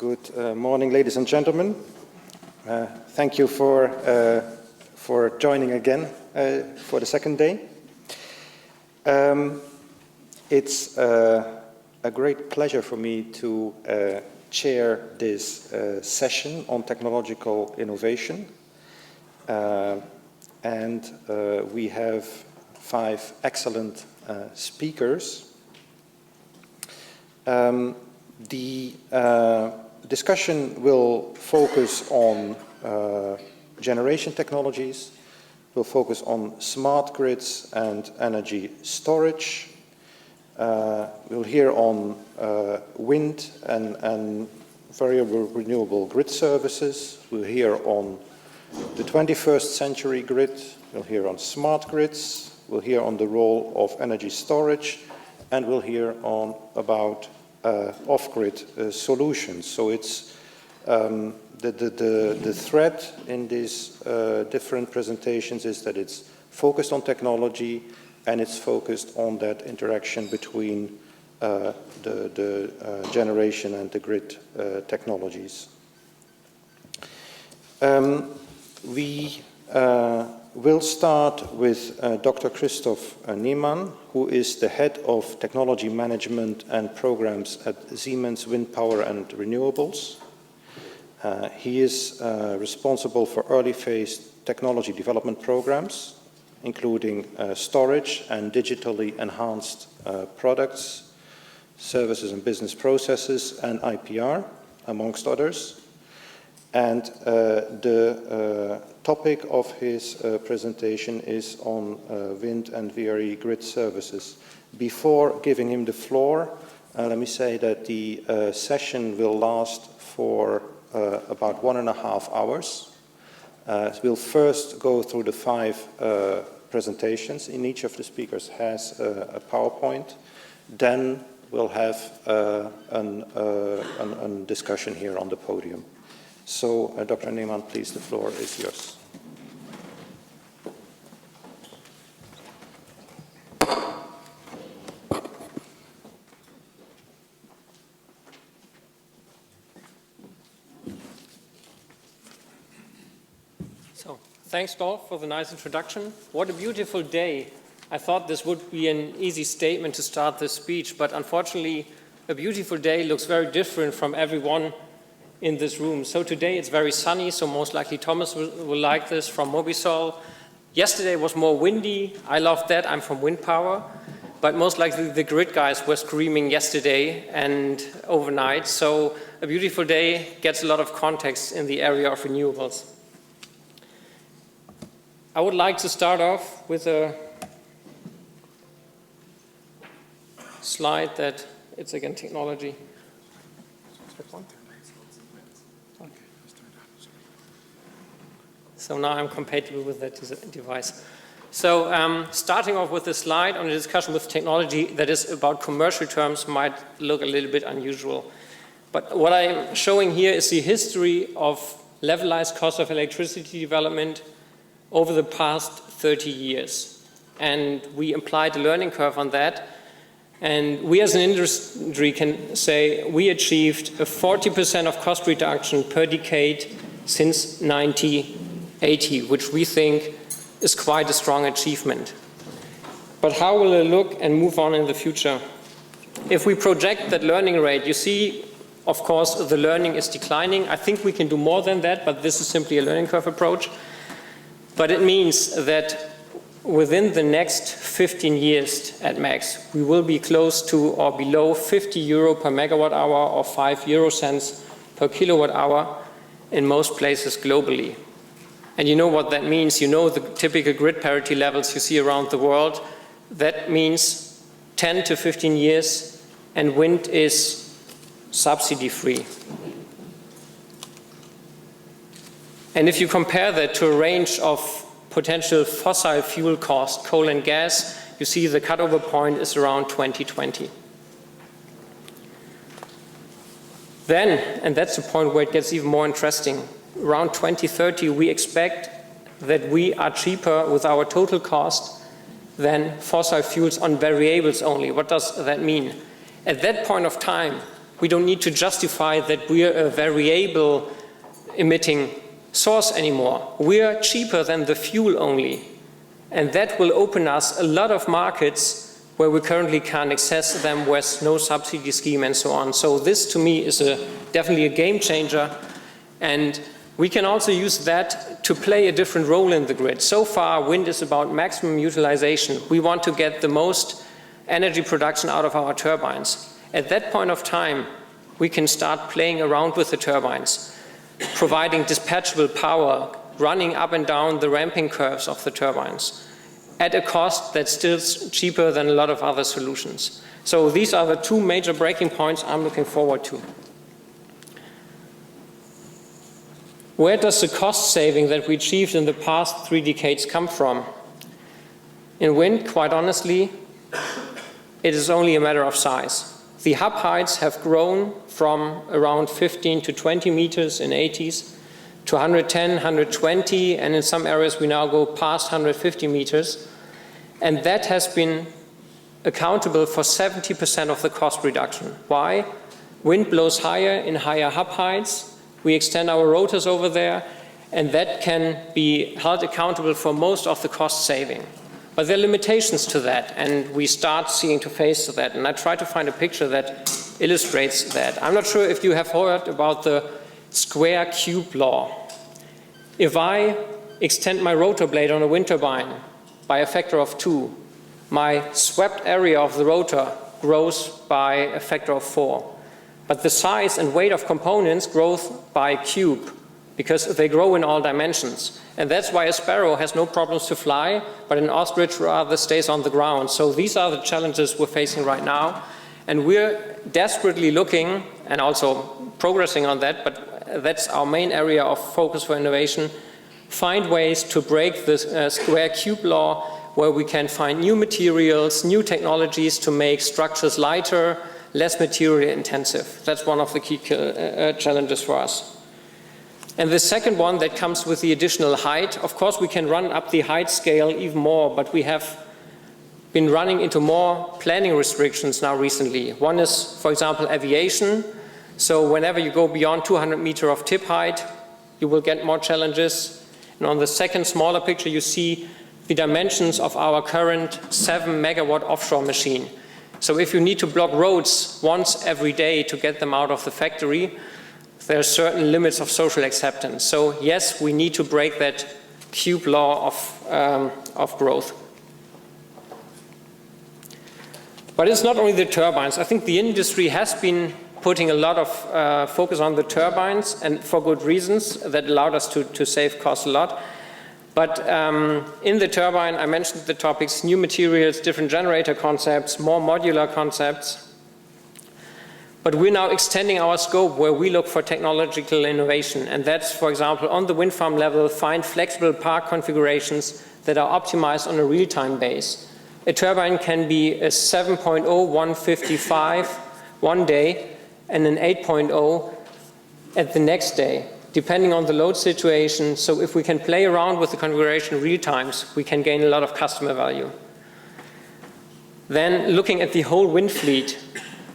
Good morning, ladies and gentlemen. Thank you for joining again for the second day. It's a great pleasure for me to chair this session on technological innovation. And we have 5 excellent speakers. The discussion will focus on generation technologies, will focus on smart grids and energy storage. We'll hear on wind and variable renewable grid services. We'll hear on the 21st century grid. We'll hear on smart grids. We'll hear on the role of energy storage. And we'll hear on about off-grid solutions. So it's the thread in these different presentations is that it's focused on technology and it's focused on that interaction between the generation and the grid technologies. We will start with Dr. Christoph Niemann, who is the Head of Technology Management and Programs at Siemens Wind Power and Renewables. He is responsible for early phase technology development programs, including storage and digitally enhanced products, services and business processes, and IPR, amongst others. And the topic of his presentation is on wind and VRE grid services. Before giving him the floor, let me say that the session will last for about 1.5 hours. We'll first go through the 5 presentations. In each of the speakers has a PowerPoint. Then we'll have a discussion here on the podium. So, Dr. Niemann, please, the floor is yours. So, thanks, Dolph, for the nice introduction. What a beautiful day. I thought this would be an easy statement to start this speech, but unfortunately, a beautiful day looks very different from everyone in this room. So today it's very sunny, so most likely Thomas will like this from Mobisol. Yesterday was more windy. I love that. I'm from wind power. But most likely the grid guys were screaming yesterday and overnight. So a beautiful day gets a lot of context in the area of renewables. I would like to start off with a slide that, it's again technology. So now I'm compatible with that device. So starting off with a slide on a discussion with technology that is about commercial terms might look a little bit unusual. But what I'm showing here is the history of levelized cost of electricity development over the past 30 years. And we applied a learning curve on that. And we as an industry can say we achieved a 40% of cost reduction per decade since 1980, which we think is quite a strong achievement. But how will it look and move on in the future? If we project that learning rate, you see, of course, the learning is declining. I think we can do more than that, but this is simply a learning curve approach. But it means that within the next 15 years at max, we will be close to or below 50 euro per megawatt hour or 5 euro cents per kilowatt hour in most places globally. And you know what that means. You know the typical grid parity levels you see around the world. That means 10 to 15 years, and wind is subsidy-free. And if you compare that to a range of potential fossil fuel cost, coal and gas, you see the cutover point is around 2020. Then, and that's the point where it gets even more interesting, around 2030 we expect that we are cheaper with our total cost than fossil fuels on variables only. What does that mean? At that point of time, we don't need to justify that we're a variable emitting source anymore. We are cheaper than the fuel only. And that will open us a lot of markets where we currently can't access them with no subsidy scheme and so on. So this to me is definitely a game changer. And we can also use that to play a different role in the grid. So far, wind is about maximum utilization. We want to get the most energy production out of our turbines. At that point of time, we can start playing around with the turbines, providing dispatchable power, running up and down the ramping curves of the turbines at a cost that's still cheaper than a lot of other solutions. So these are the two major breaking points I'm looking forward to. Where does the cost saving that we achieved in the past 3 decades come from? In wind, quite honestly, it is only a matter of size. The hub heights have grown from around 15 to 20 meters in 80s to 110, 120, and in some areas we now go past 150 meters. And that has been accountable for 70% of the cost reduction. Why? Wind blows higher in higher hub heights. We extend our rotors over there, and that can be held accountable for most of the cost saving. But there are limitations to that, and we start seeing to face that. And I try to find a picture that illustrates that. I'm not sure if you have heard about the square cube law. If I extend my rotor blade on a wind turbine by a factor of 2, my swept area of the rotor grows by a factor of 4. But the size and weight of components grows by cube because they grow in all dimensions. And that's why a sparrow has no problems to fly, but an ostrich rather stays on the ground. So these are the challenges we're facing right now. And we're desperately looking and also progressing on that, but that's our main area of focus for innovation. Find ways to break the square cube law where we can find new materials, new technologies to make structures lighter, less material intensive. That's one of the key challenges for us. And the second one that comes with the additional height, of course we can run up the height scale even more, but we have been running into more planning restrictions now recently. One is, for example, aviation. So whenever you go beyond 200 meters of tip height, you will get more challenges. And on the second smaller picture, you see the dimensions of our current 7 megawatt offshore machine. So if you need to block roads once every day to get them out of the factory, there are certain limits of social acceptance. So yes, we need to break that cube law of growth. But it's not only the turbines. I think the industry has been putting a lot of focus on the turbines, and for good reasons that allowed us to save costs a lot. But in the turbine, I mentioned the topics, new materials, different generator concepts, more modular concepts. But we're now extending our scope where we look for technological innovation. And that's, for example, on the wind farm level, find flexible park configurations that are optimized on a real-time base. A turbine can be a 7.0 155 one day and an 8.0 at the next day, depending on the load situation. So if we can play around with the configuration real times, we can gain a lot of customer value. Then looking at the whole wind fleet,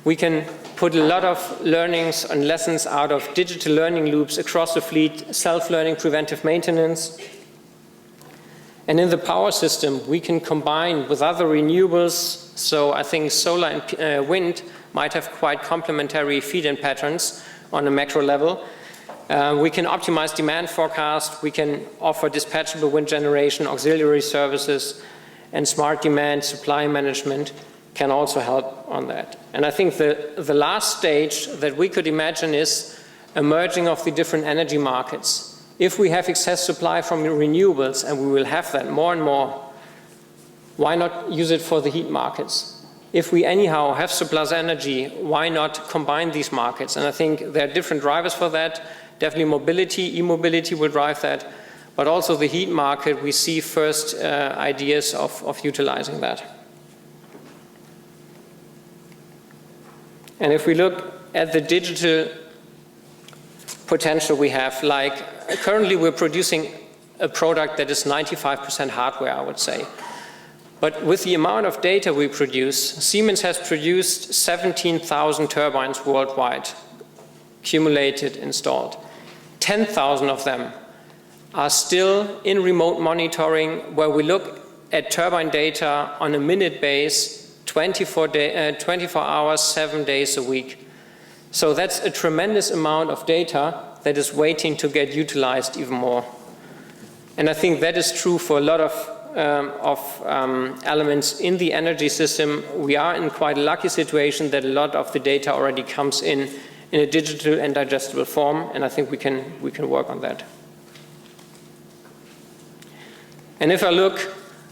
we can put a lot of learnings and lessons out of digital learning loops across the fleet, self-learning, preventive maintenance. And in the power system, we can combine with other renewables. So I think solar and wind might have quite complementary feed-in patterns on a macro level. We can optimize demand forecast. We can offer dispatchable wind generation, auxiliary services, and smart demand supply management can also help on that. And I think the last stage that we could imagine is a merging of the different energy markets. If we have excess supply from renewables, and we will have that more and more, why not use it for the heat markets? If we anyhow have surplus energy, why not combine these markets? And I think there are different drivers for that. Definitely mobility, e-mobility will drive that. But also the heat market, we see first ideas of utilizing that. And if we look at the digital potential we have, like currently we're producing a product that is 95% hardware, I would say. But with the amount of data we produce, Siemens has produced 17,000 turbines worldwide, accumulated, installed. 10,000 of them are still in remote monitoring, where we look at turbine data on a minute base, 24 hours, 7 days a week. So that's a tremendous amount of data that is waiting to get utilized even more. And I think that is true for a lot of elements in the energy system. We are in quite a lucky situation that a lot of the data already comes in a digital and digestible form, and I think we can work on that. And if I look,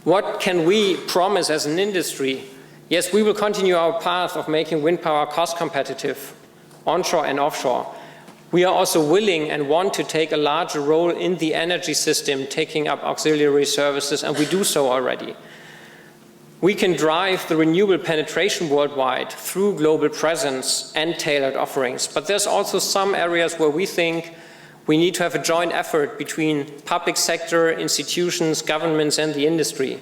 what can we promise as an industry? Yes, we will continue our path of making wind power cost competitive, onshore and offshore. We are also willing and want to take a larger role in the energy system, taking up auxiliary services, and we do so already. We can drive the renewable penetration worldwide through global presence and tailored offerings. But there's also some areas where we think we need to have a joint effort between public sector, institutions, governments, and the industry.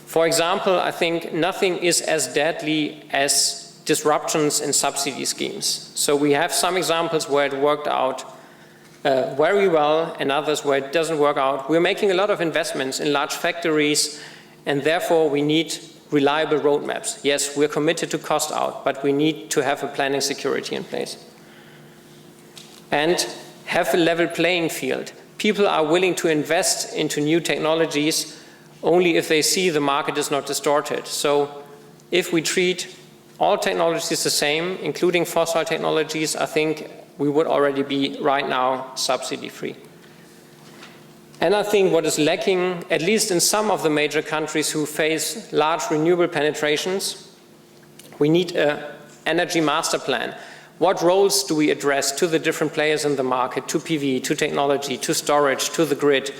For example, I think nothing is as deadly as disruptions in subsidy schemes. So we have some examples where it worked out very well and others where it doesn't work out. We're making a lot of investments in large factories, and therefore we need reliable roadmaps. Yes, we're committed to cost out, but we need to have a planning security in place. And have a level playing field. People are willing to invest into new technologies only if they see the market is not distorted. So if we treat all technologies the same, including fossil technologies, I think we would already be right now subsidy-free. And I think what is lacking, at least in some of the major countries who face large renewable penetrations, we need an energy master plan. What roles do we address to the different players in the market, to PV, to technology, to storage, to the grid?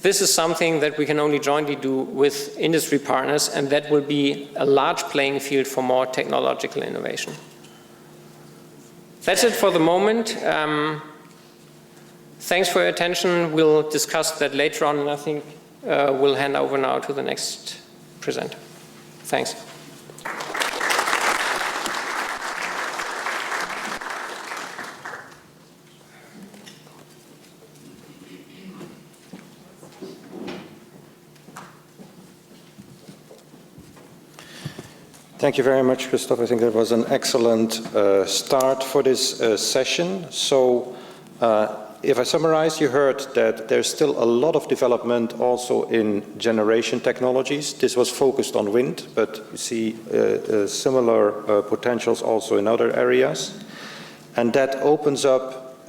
This is something that we can only jointly do with industry partners, and that will be a large playing field for more technological innovation. That's it for the moment. Thanks for your attention. We'll discuss that later on, and I think we'll hand over now to the next presenter. Thanks. Thank you very much, Christoph. I think that was an excellent start for this session. So if I summarize, you heard that there's still a lot of development also in generation technologies. This was focused on wind, but you see similar potentials also in other areas. And that opens up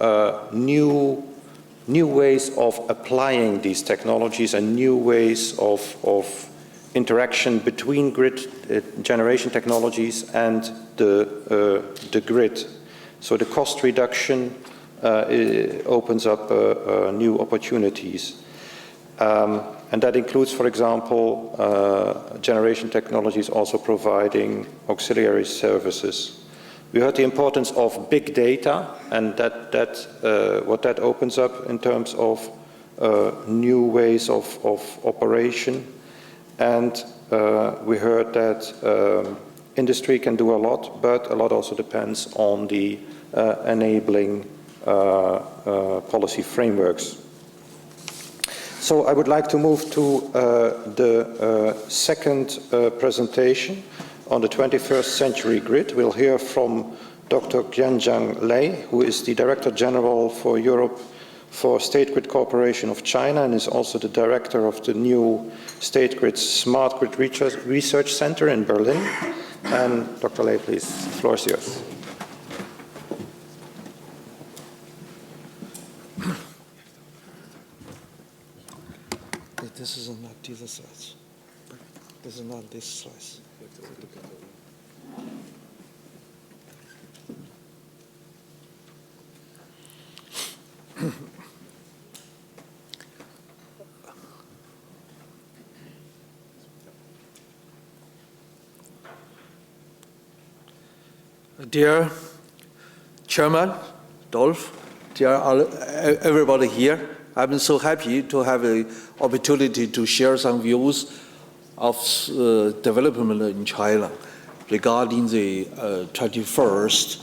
new ways of applying these technologies and new ways of interaction between grid generation technologies and the grid. So the cost reduction opens up new opportunities. And that includes, for example, generation technologies also providing auxiliary services. We heard the importance of big data, and what that opens up in terms of new ways of operation. And we heard that industry can do a lot, but a lot also depends on the enabling policy frameworks. So I would like to move to the second presentation on the 21st century grid. We'll hear from Dr. Jianjiang Lei, who is the Director General for Europe for State Grid Corporation of China and is also the director of the new State Grid Smart Grid Research Center in Berlin. And Dr. Lei, please, the floor is yours. This is not these slides. This is not this slides. Dear Chairman Dolph, dear everybody here, I'm so happy to have an opportunity to share some views of development in China regarding the 21st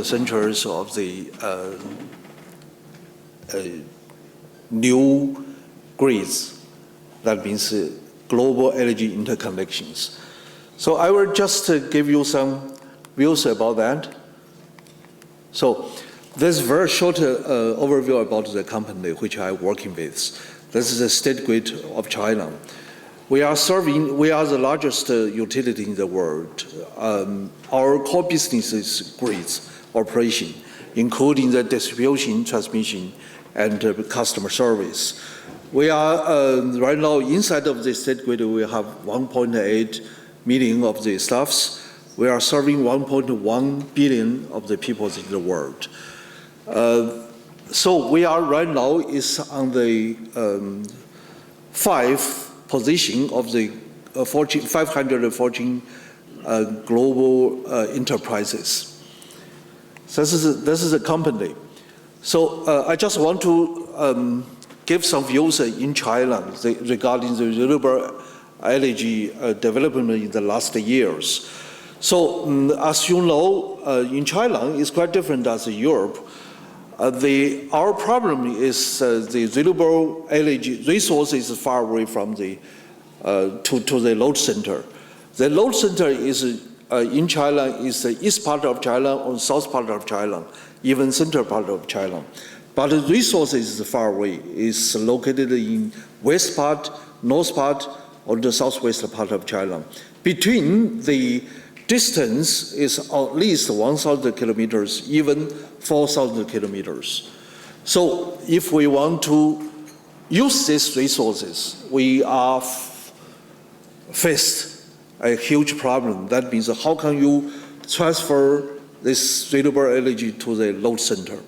centuries of the new grids. That means global energy interconnections. So I will just give you some views about that. So this is a very short overview about the company which I'm working with. This is the State Grid of China. We are the largest utility in the world. Our core business is grids operation, including the distribution, transmission, and customer service. We are right now inside of the State Grid. We have 1.8 million of the staffs. We are serving 1.1 billion of the people in the world. So we are right now is on the 5th position of the 500 Fortune global enterprises. So this is a company. So I just want to give some views in China regarding the renewable energy development in the last years. So as you know, in China, it's quite different as in Europe. Our problem is the renewable energy resources far away from the to the load center. The load center is in China is the east part of China or south part of China, even central part of China. But the resources is far away. It's located in west part, north part, or the southwest part of China. Between the distance is at least 1,000 kilometers, even 4,000 kilometers. So if we want to use these resources, we are faced a huge problem. That means how can you transfer this renewable energy to the load center?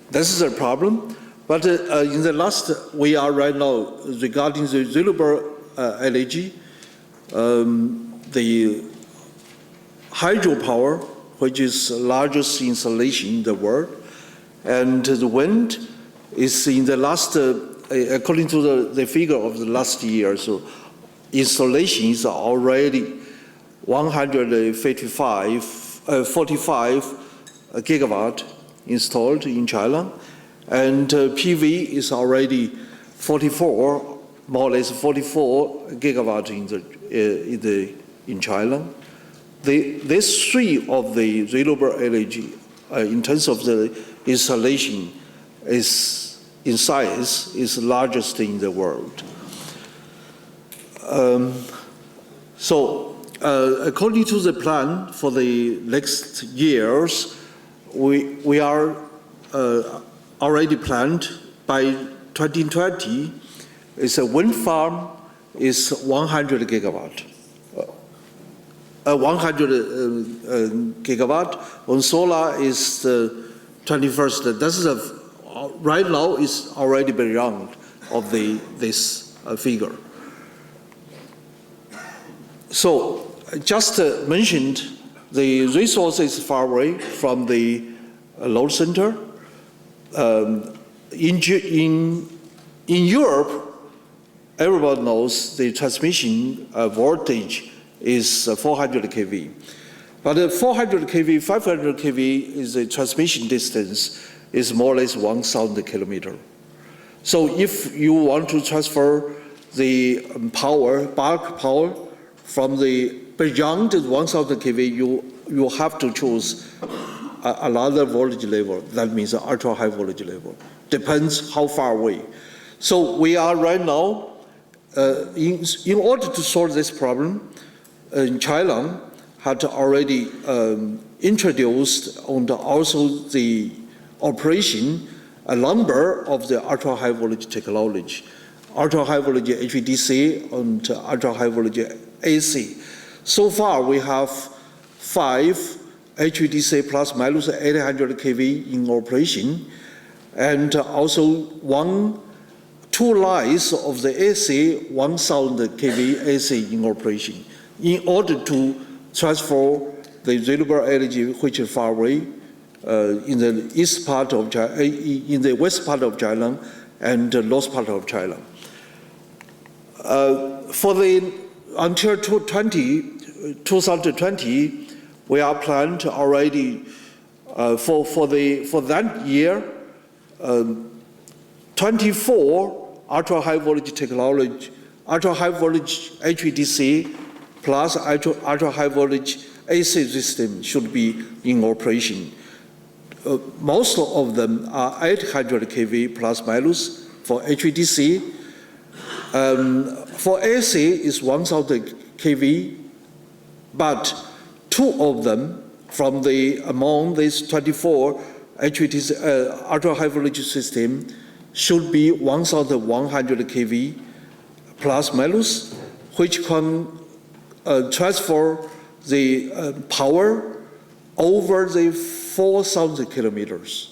This is a problem. But in the last, we are right now regarding the renewable energy, the hydropower, which is the largest installation in the world, and the wind is in the last, according to the figure of the last year, so installations are already 45 gigawatt installed in China, and PV is already 44, more or less 44 gigawatt in China. These three of the renewable energy, in terms of the installation, is in size is the largest in the world. According to the plan for the next years, we are already planned by 2020. It's a wind farm is 100 gigawatt. 100 gigawatt. On solar is the 21st. This is right now is already beyond of this figure. So just mentioned the resources far away from the load center. In Europe, everyone knows the transmission voltage is 400 kV. But 400 kV, 500 kV is the transmission distance is more or less 1,000 kilometers. So if you want to transfer the power, bulk power, from the beyond 1,000 kV, you have to choose another voltage level. That means an ultra high voltage level. Depends how far away. So we are right now, in order to solve this problem, China had already introduced on also the operation a number of the ultra high voltage technology, ultra high voltage HVDC and ultra high voltage AC. So far, we have 5 HVDC plus minus 800 kV in operation, and also 2 lines of the AC 1,000 kV AC in operation, in order to transfer the renewable energy which is far away in the east part of China, in the west part of China, and the north part of China. Until 2020, we are planned already for that year, 24 ultra-high voltage technology, ultra-high voltage HVDC plus ultra-high voltage AC system should be in operation. Most of them are 800 kV plus minus for HVDC. For AC is 1000 kV, but 2 of them from among these 24 HVDC ultra-high voltage system should be 1100 kV plus minus, which can transfer the power over the 4,000 kilometers.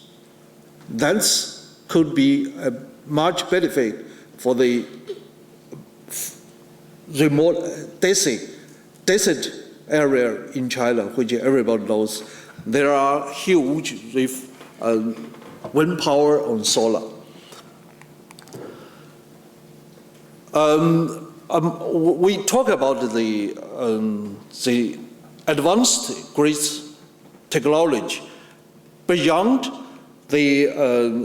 That could be a much benefit for the remote desert area in China, which everybody knows. There are huge wind power on solar. We talk about the advanced grid technology. Beyond the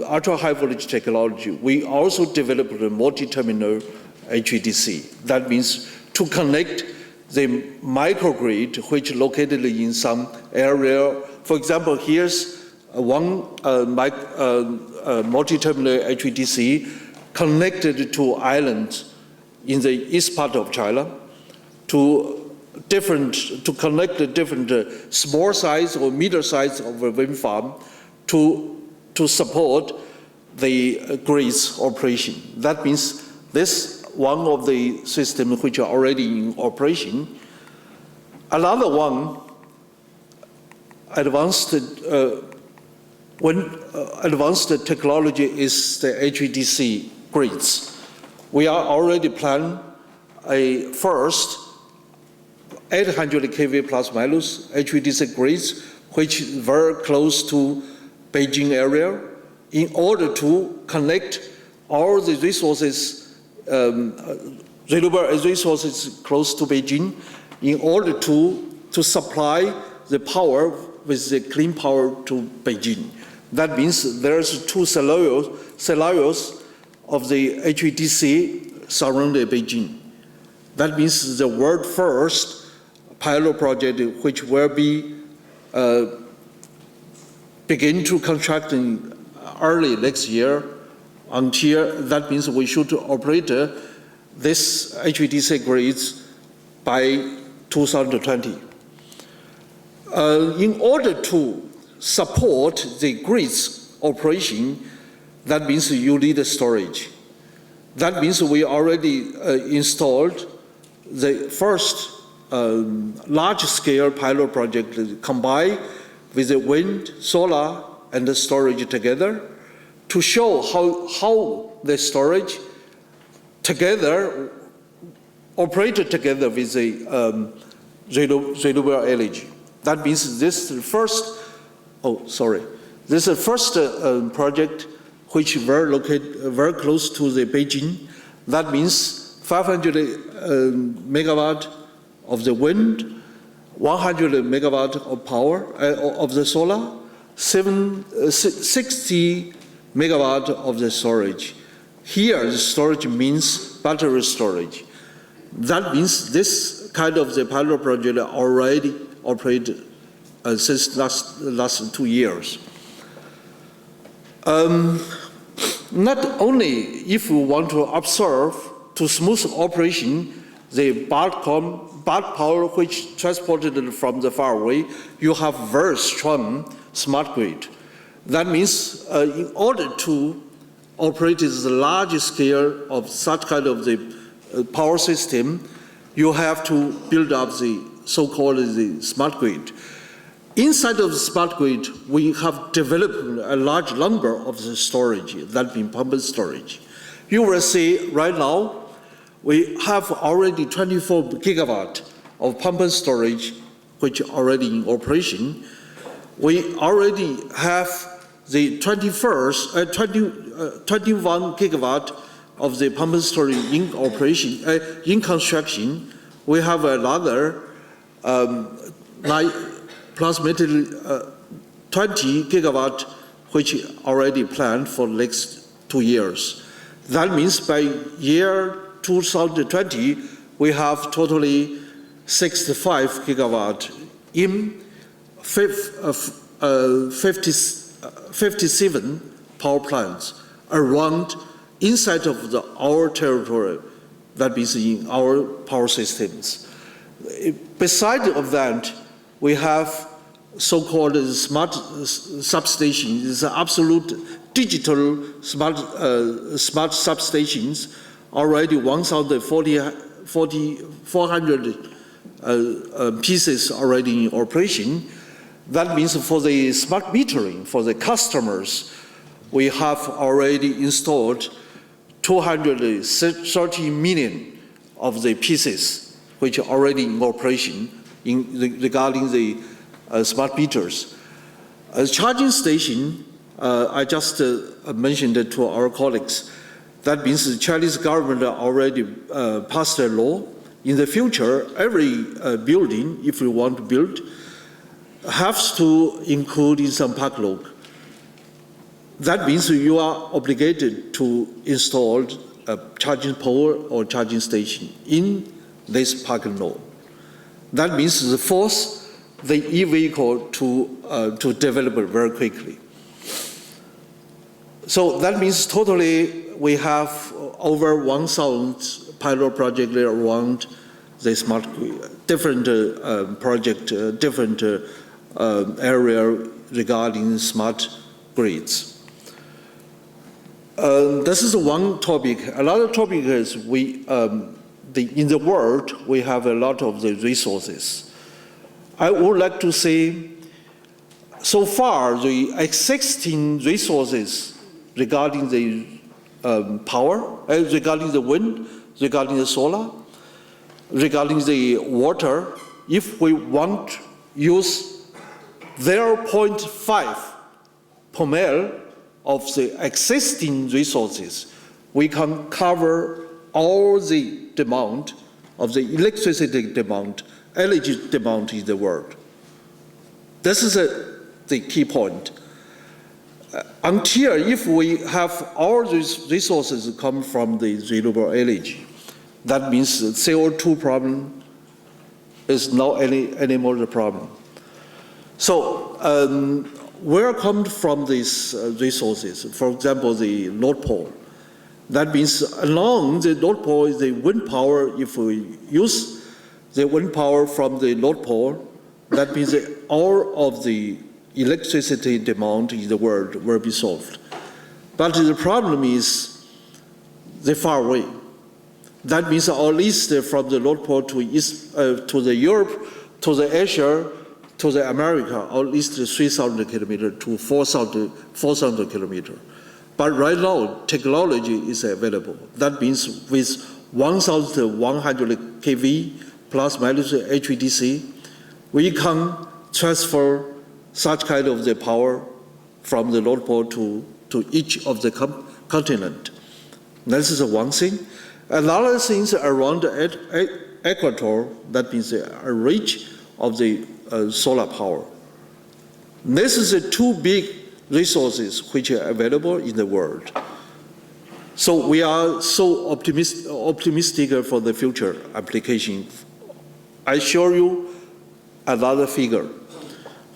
ultra-high voltage technology, we also developed a multi-terminal HVDC. That means to connect the microgrid, which is located in some area. For example, here's one multi-terminal HVDC connected to islands in the east part of China to connect the different small size or middle size of a wind farm to support the grid's operation. That means this one of the systems which are already in operation. Another one, advanced technology is the HVDC grids. We are already planning a first 800 kV plus minus HVDC grids, which is very close to Beijing area, in order to connect all the resources, renewable resources close to Beijing, in order to supply the power with the clean power to Beijing. That means there's 2 scenarios of the HVDC surrounding Beijing. That means the world first pilot project, which will be begin to construct in early next year. Until that means we should operate this HVDC grids by 2020. In order to support the grid's operation, that means you need storage. That means we already installed the first large-scale pilot project combined with the wind, solar, and the storage together to show how the storage together operated together with the renewable energy. That means this is the first project which were located very close to the Beijing. That means 500 megawatt of the wind, 100 megawatt of power of the solar, 60 megawatt of the storage. Here, the storage means battery storage. That means this kind of the pilot project already operated since last 2 years. Not only if we want to observe to smooth operation, the bulk power which transported from the far away, you have very strong smart grid. That means in order to operate the large scale of such kind of the power system, you have to build up the so-called the smart grid. Inside of the smart grid, we have developed a large number of the storage, that being pumped storage. You will see right now, we have already 24 gigawatt of pumped storage, which are already in operation. We already have the 21 gigawatt of the pumping station in operation, in construction, we have another approximately 20 gigawatt, which already planned for the next 2 years. That means by year 2020, we have totally 65 gigawatt in 57 power plants around inside of our territory, that means in our power systems. Besides of that, we have so-called smart substations. It's absolute digital smart substations, already 1,400 pieces already in operation. That means for the smart metering, for the customers, we have already installed 230 million of the pieces which are already in operation regarding the smart meters. A charging station, I just mentioned it to our colleagues. That means the Chinese government already passed a law. In the future, every building, if we want to build, has to include in some park log. That means you are obligated to install a charging pole or charging station in this parking lot. That means it force the e-vehicle to develop very quickly. So that means totally we have over 1,000 pilot projects around the smart grid, different project, different area regarding smart grids. This is one topic. Another topic is in the world, we have a lot of the resources. I would like to say, so far, the existing resources regarding the power, regarding the wind, regarding the solar, regarding the water, if we want to use 0.5 per mile of the existing resources, we can cover all the demand of the electricity demand, energy demand in the world. This is the key point. Until if we have all these resources come from the renewable energy, that means the CO2 problem is not anymore the problem. So where come from these resources? For example, the North Pole. That means along the North Pole is the wind power. If we use the wind power from the North Pole, that means that all of the electricity demand in the world will be solved. But the problem is they're far away. That means at least from the North Pole to the Europe, to the Asia, to the America, at least 3,000 kilometers to 4,000 kilometers. But right now, technology is available. That means with 1,100 kV plus minus HVDC, we can transfer such kind of the power from the North Pole to each of the continent. This is one thing. Another thing is around the equator, that means a reach of the solar power. This is the two big resources which are available in the world. So we are so optimistic for the future application. I show you another figure,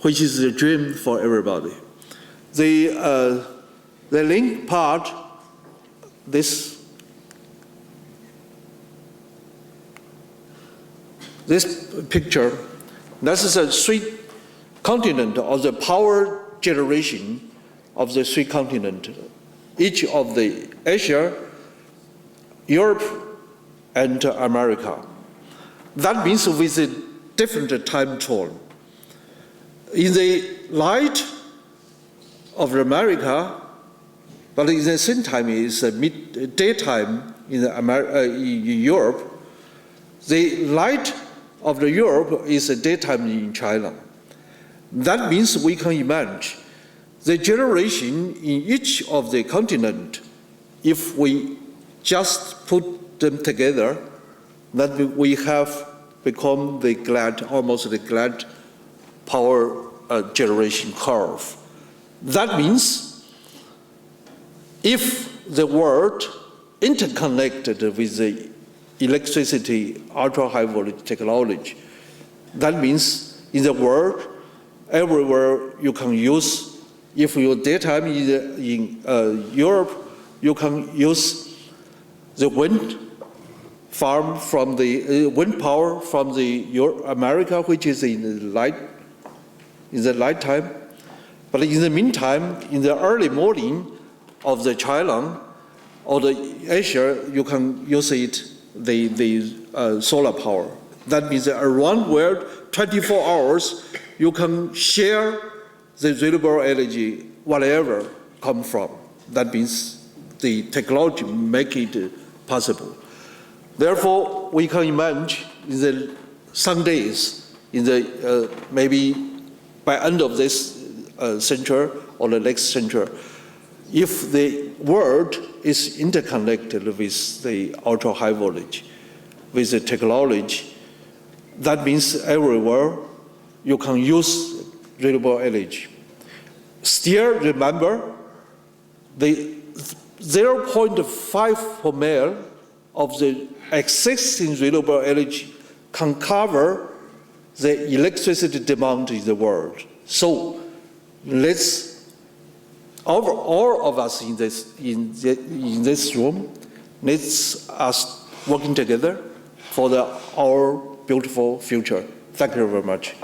which is the dream for everybody. The link part, this picture, this is a 3 continent of the power generation of the 3 continents, each of the Asia, Europe, and America. That means with a different time zone. In the light of America, but at the same time it's daytime in Europe. The light of the Europe is a daytime in China. That means we can imagine the generation in each of the continent, if we just put them together, then we have become the almost the glad power generation curve. That means if the world interconnected with the electricity, ultra-high voltage technology, that means in the world, everywhere you can use, if your daytime in Europe, you can use the wind farm from the wind power from the America, which is in the night time. But in the meantime, in the early morning of the China or the Asia, you can use it the solar power. That means that around world, 24 hours, you can share the renewable energy, whatever come from. That means the technology make it possible. Therefore, we can imagine in some days, maybe by end of this century or the next century, if the world is interconnected with the ultra-high voltage, with the technology, that means everywhere you can use renewable energy. Still remember, the 0.5 per mile of the existing renewable energy can cover the electricity demand in the world. So all of us in this room, let's us working together for our beautiful future. Thank you very much.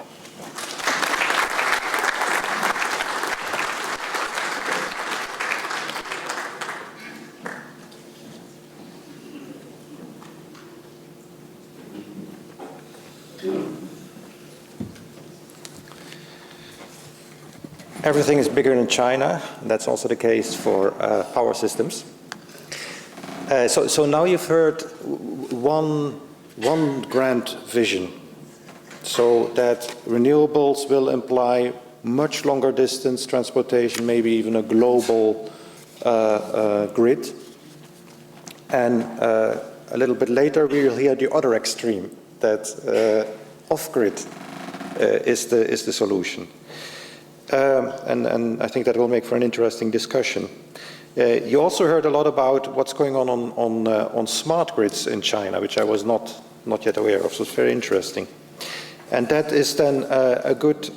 Everything is bigger in China. That's also the case for power systems. So now you've heard one grand vision. So that renewables will imply much longer distance transportation, maybe even a global grid. And a little bit later we will hear the other extreme, that off-grid is the solution. And I think that will make for an interesting discussion. You also heard a lot about what's going on smart grids in China, which I was not yet aware of, so it's very interesting. And that is then a good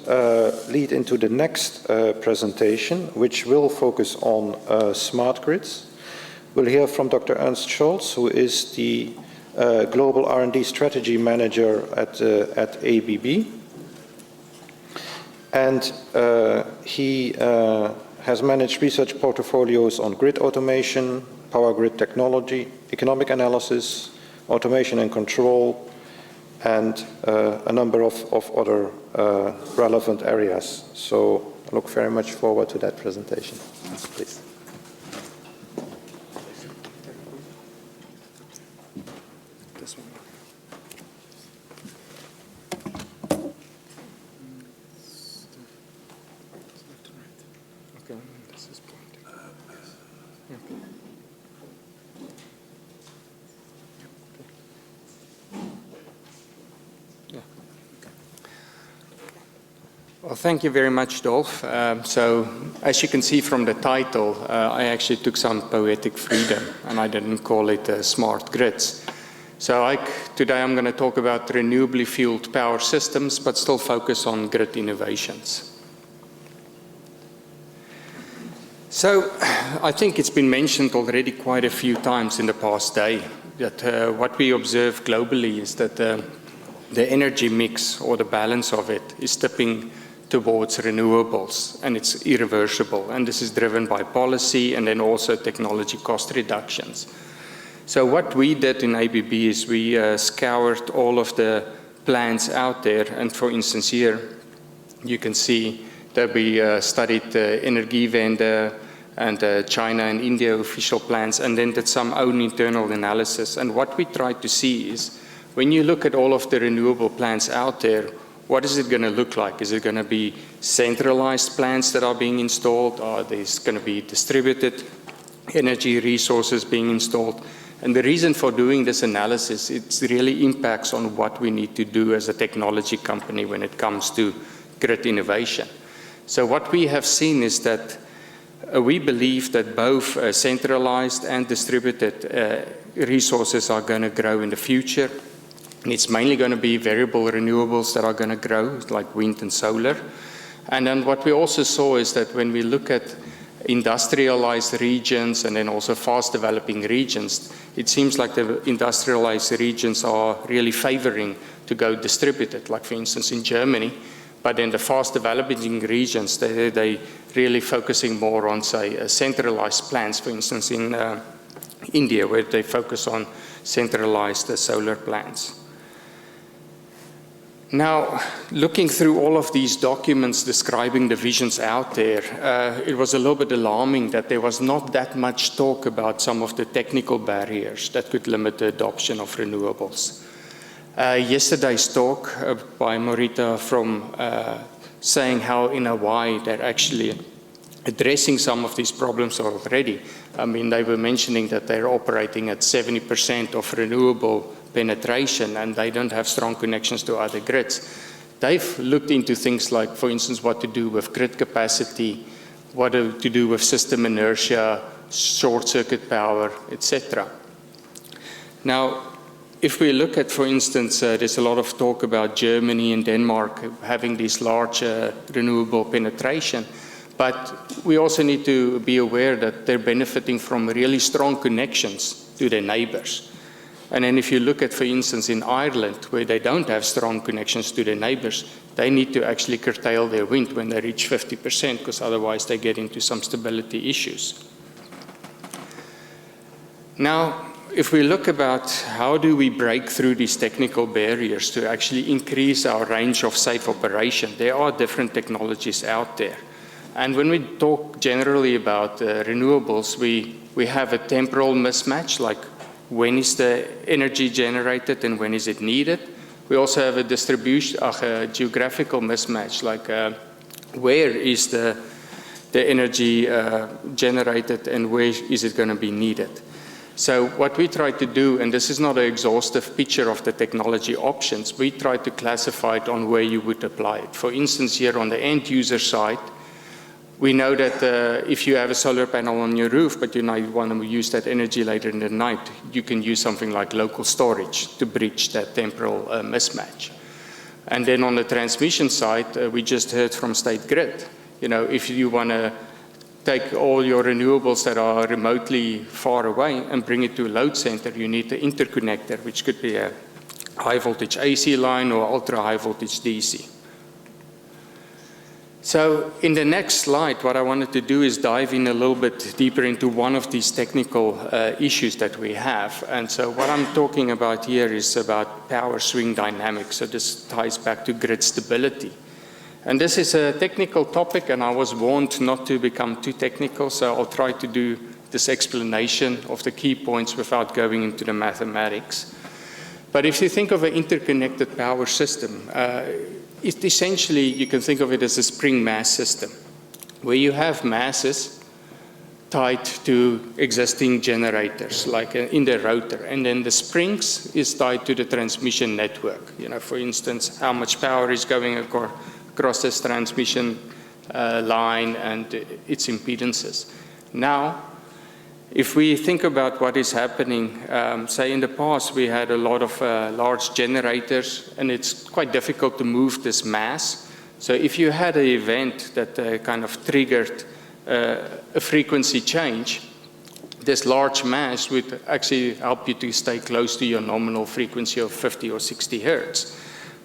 lead into the next presentation, which will focus on smart grids. We'll hear from Dr. Ernst Scholz, who is the Global R&D Strategy Manager at ABB. And he has managed research portfolios on grid automation, power grid technology, economic analysis, automation and control, and a number of other relevant areas. So I look very much forward to that presentation. Please. This one. Okay, this is pointing. Okay. Well, thank you very much, Dolph. So, as you can see from the title, I actually took some poetic freedom, and I didn't call it smart grids. So today I'm going to talk about renewably fueled power systems, but still focus on grid innovations. So, I think it's been mentioned already quite a few times in the past day that what we observe globally is that the energy mix, or the balance of it, is tipping towards renewables, and it's irreversible. And this is driven by policy and then also technology cost reductions. So what we did in ABB is we scoured all of the plans out there, and for instance here you can see that we studied the Energiewende and China and India official plans, and then did some own internal analysis. And what we tried to see is, when you look at all of the renewable plants out there, what is it going to look like? Is it going to be centralized plants that are being installed? Are there going to be distributed energy resources being installed? And the reason for doing this analysis, it really impacts on what we need to do as a technology company when it comes to grid innovation. So what we have seen is that we believe that both centralized and distributed resources are going to grow in the future. And it's mainly going to be variable renewables that are going to grow, like wind and solar. And then what we also saw is that when we look at industrialized regions and then also fast developing regions, it seems like the industrialized regions are really favoring to go distributed, like for instance in Germany. But in the fast developing regions, they really focusing more on, say, centralized plants, for instance in India, where they focus on centralized solar plants. Now, looking through all of these documents describing the visions out there, it was a little bit alarming that there was not that much talk about some of the technical barriers that could limit the adoption of renewables. Yesterday's talk by Morita from saying how in Hawaii they're actually addressing some of these problems already. I mean, they were mentioning that they're operating at 70% of renewable penetration and they don't have strong connections to other grids. They've looked into things like, for instance, what to do with grid capacity, what to do with system inertia, short circuit power, etc. Now, if we look at, for instance, there's a lot of talk about Germany and Denmark having this large renewable penetration, but we also need to be aware that they're benefiting from really strong connections to their neighbors. And then if you look at, for instance, in Ireland, where they don't have strong connections to their neighbors, they need to actually curtail their wind when they reach 50%, because otherwise they get into some stability issues. Now, if we look about how do we break through these technical barriers to actually increase our range of safe operation, there are different technologies out there. And when we talk generally about renewables, we have a temporal mismatch, like when is the energy generated and when is it needed. We also have a distribution, a geographical mismatch, like where is the energy generated and where is it going to be needed. So what we try to do, and this is not an exhaustive picture of the technology options, we try to classify it on where you would apply it. For instance, here on the end user side, we know that if you have a solar panel on your roof, but you want to use that energy later in the night, you can use something like local storage to bridge that temporal mismatch. And then on the transmission side, we just heard from State Grid. You know, if you want to take all your renewables that are remotely far away and bring it to a load center, you need the interconnector, which could be a high voltage AC line or ultra high voltage DC. So in the next slide, what I wanted to do is dive in a little bit deeper into one of these technical issues that we have. And so what I'm talking about here is about power swing dynamics. So this ties back to grid stability. And this is a technical topic, and I was warned not to become too technical, so I'll try to do this explanation of the key points without going into the mathematics. But if you think of an interconnected power system, it essentially, you can think of it as a spring mass system, where you have masses tied to existing generators, like in the rotor, and then the springs is tied to the transmission network. You know, for instance, how much power is going across this transmission line and its impedances. Now, if we think about what is happening, say in the past we had a lot of large generators, and it's quite difficult to move this mass. So if you had an event that kind of triggered a frequency change, this large mass would actually help you to stay close to your nominal frequency of 50 or 60 hertz.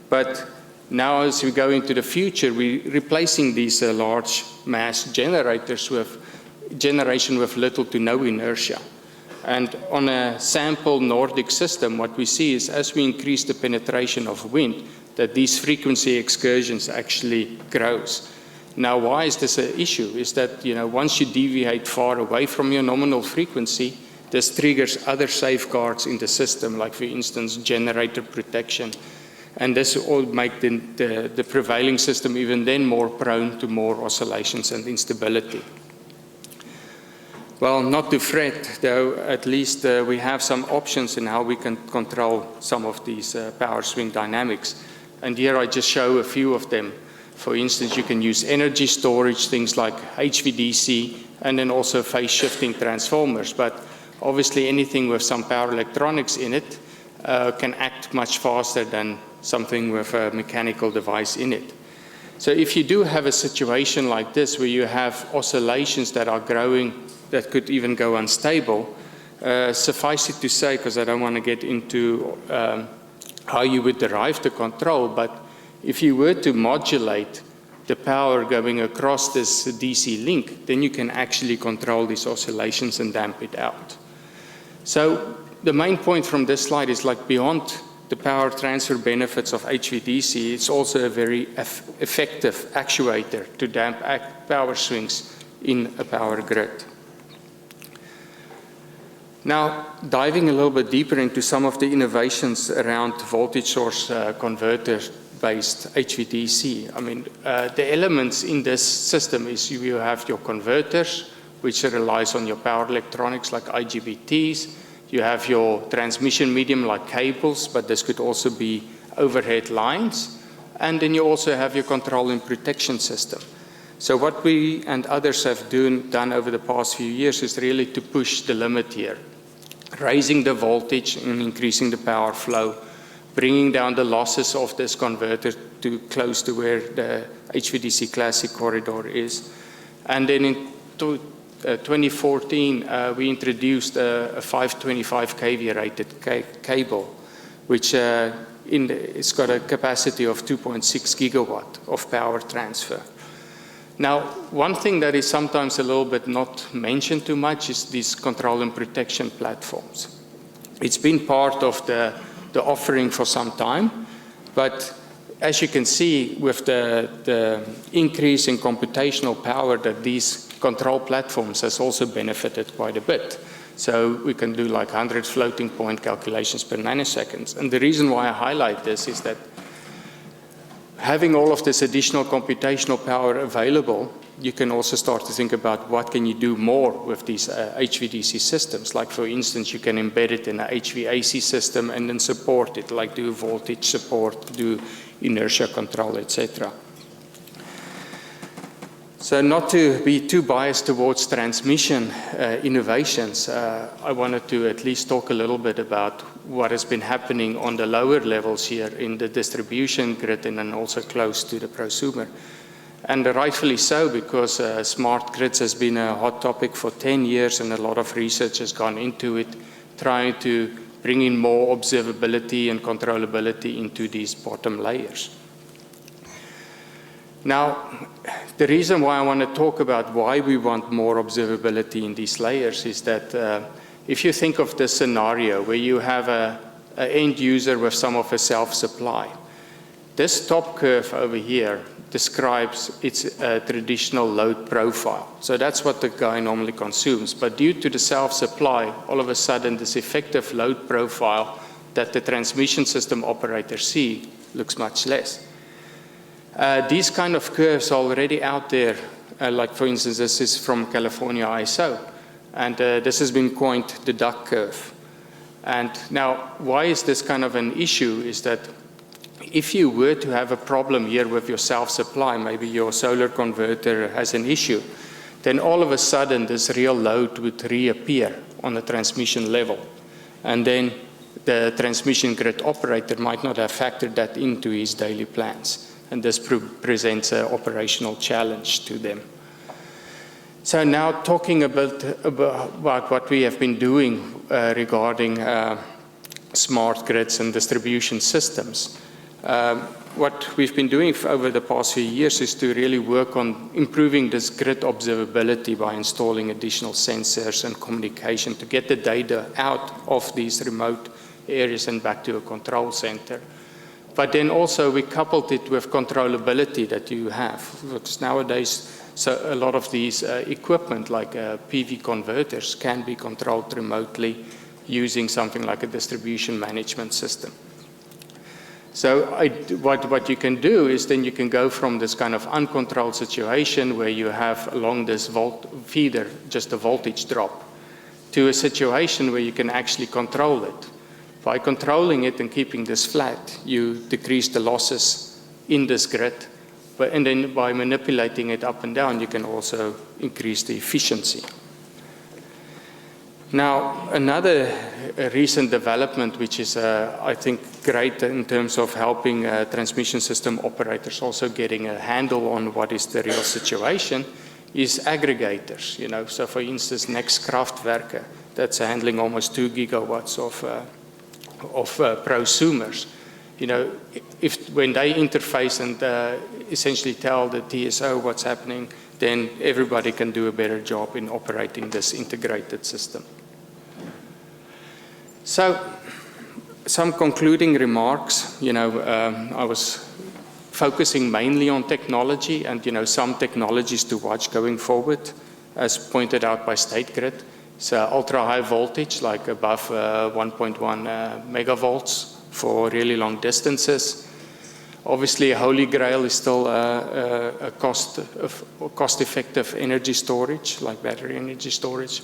But now as we go into the future, we're replacing these large mass generators with generation with little to no inertia. And on a sample Nordic system, what we see is as we increase the penetration of wind, that these frequency excursions actually grows. Now, why is this an issue? Is that, you know, once you deviate far away from your nominal frequency, this triggers other safeguards in the system, like for instance, generator protection. And this will make the prevailing system even then more prone to more oscillations and instability. Well, not to fret, though, at least we have some options in how we can control some of these power swing dynamics. And here I just show a few of them. For instance, you can use energy storage, things like HVDC, and then also phase shifting transformers. But obviously anything with some power electronics in it can act much faster than something with a mechanical device in it. So if you do have a situation like this where you have oscillations that are growing that could even go unstable, suffice it to say, because I don't want to get into how you would derive the control, but if you were to modulate the power going across this DC link, then you can actually control these oscillations and damp it out. So the main point from this slide is, like, beyond the power transfer benefits of HVDC, it's also a very effective actuator to damp power swings in a power grid. Now, diving a little bit deeper into some of the innovations around voltage source converter-based HVDC. I mean, the elements in this system is you have your converters, which relies on your power electronics like IGBTs. You have your transmission medium like cables, but this could also be overhead lines. And then you also have your control and protection system. So what we and others have done over the past few years is really to push the limit here, raising the voltage and increasing the power flow, bringing down the losses of this converter to close to where the HVDC Classic corridor is. And then in 2014, we introduced a 525 kV rated cable, which it's got a capacity of 2.6 gigawatt of power transfer. Now, one thing that is sometimes a little bit not mentioned too much is these control and protection platforms. It's been part of the offering for some time, but as you can see, with the increase in computational power, that these control platforms has also benefited quite a bit. So we can do like 100 floating point calculations per nanoseconds. And the reason why I highlight this is that having all of this additional computational power available, you can also start to think about what can you do more with these HVDC systems. Like, for instance, you can embed it in an HVAC system and then support it, like do voltage support, do inertia control, etc. So not to be too biased towards transmission innovations, I wanted to at least talk a little bit about what has been happening on the lower levels here in the distribution grid and then also close to the prosumer. And rightfully so, because smart grids has been a hot topic for 10 years and a lot of research has gone into it, trying to bring in more observability and controllability into these bottom layers. Now, the reason why I want to talk about why we want more observability in these layers is that if you think of this scenario where you have an end user with some of a self-supply, this top curve over here describes its traditional load profile. So that's what the guy normally consumes. But due to the self-supply, all of a sudden this effective load profile that the transmission system operators see looks much less. These kind of curves are already out there. Like, for instance, this is from California ISO. And this has been coined the duck curve. And now, why is this kind of an issue is that if you were to have a problem here with your self-supply, maybe your solar converter has an issue, then all of a sudden this real load would reappear on the transmission level. And then the transmission grid operator might not have factored that into his daily plans. And this presents an operational challenge to them. So now talking about what we have been doing regarding smart grids and distribution systems. What we've been doing over the past few years is to really work on improving this grid observability by installing additional sensors and communication to get the data out of these remote areas and back to a control center. But then also we coupled it with controllability that you have. Because nowadays, so a lot of these equipment like PV converters can be controlled remotely using something like a distribution management system. So what you can do is then you can go from this kind of uncontrolled situation where you have along this feeder just a voltage drop to a situation where you can actually control it. By controlling it and keeping this flat, you decrease the losses in this grid. And then by manipulating it up and down, you can also increase the efficiency. Now, another recent development, which is, I think, great in terms of helping transmission system operators also getting a handle on what is the real situation, is aggregators. You know, so for instance, next Kraftwerke, that's handling almost 2 gigawatts of prosumers. You know, when they interface and essentially tell the TSO what's happening, then everybody can do a better job in operating this integrated system. So, some concluding remarks. You know, I was focusing mainly on technology and, you know, some technologies to watch going forward, as pointed out by State Grid. So ultra high voltage, like above 1.1 megavolts for really long distances. Obviously, a holy grail is still a cost-effective energy storage, like battery energy storage.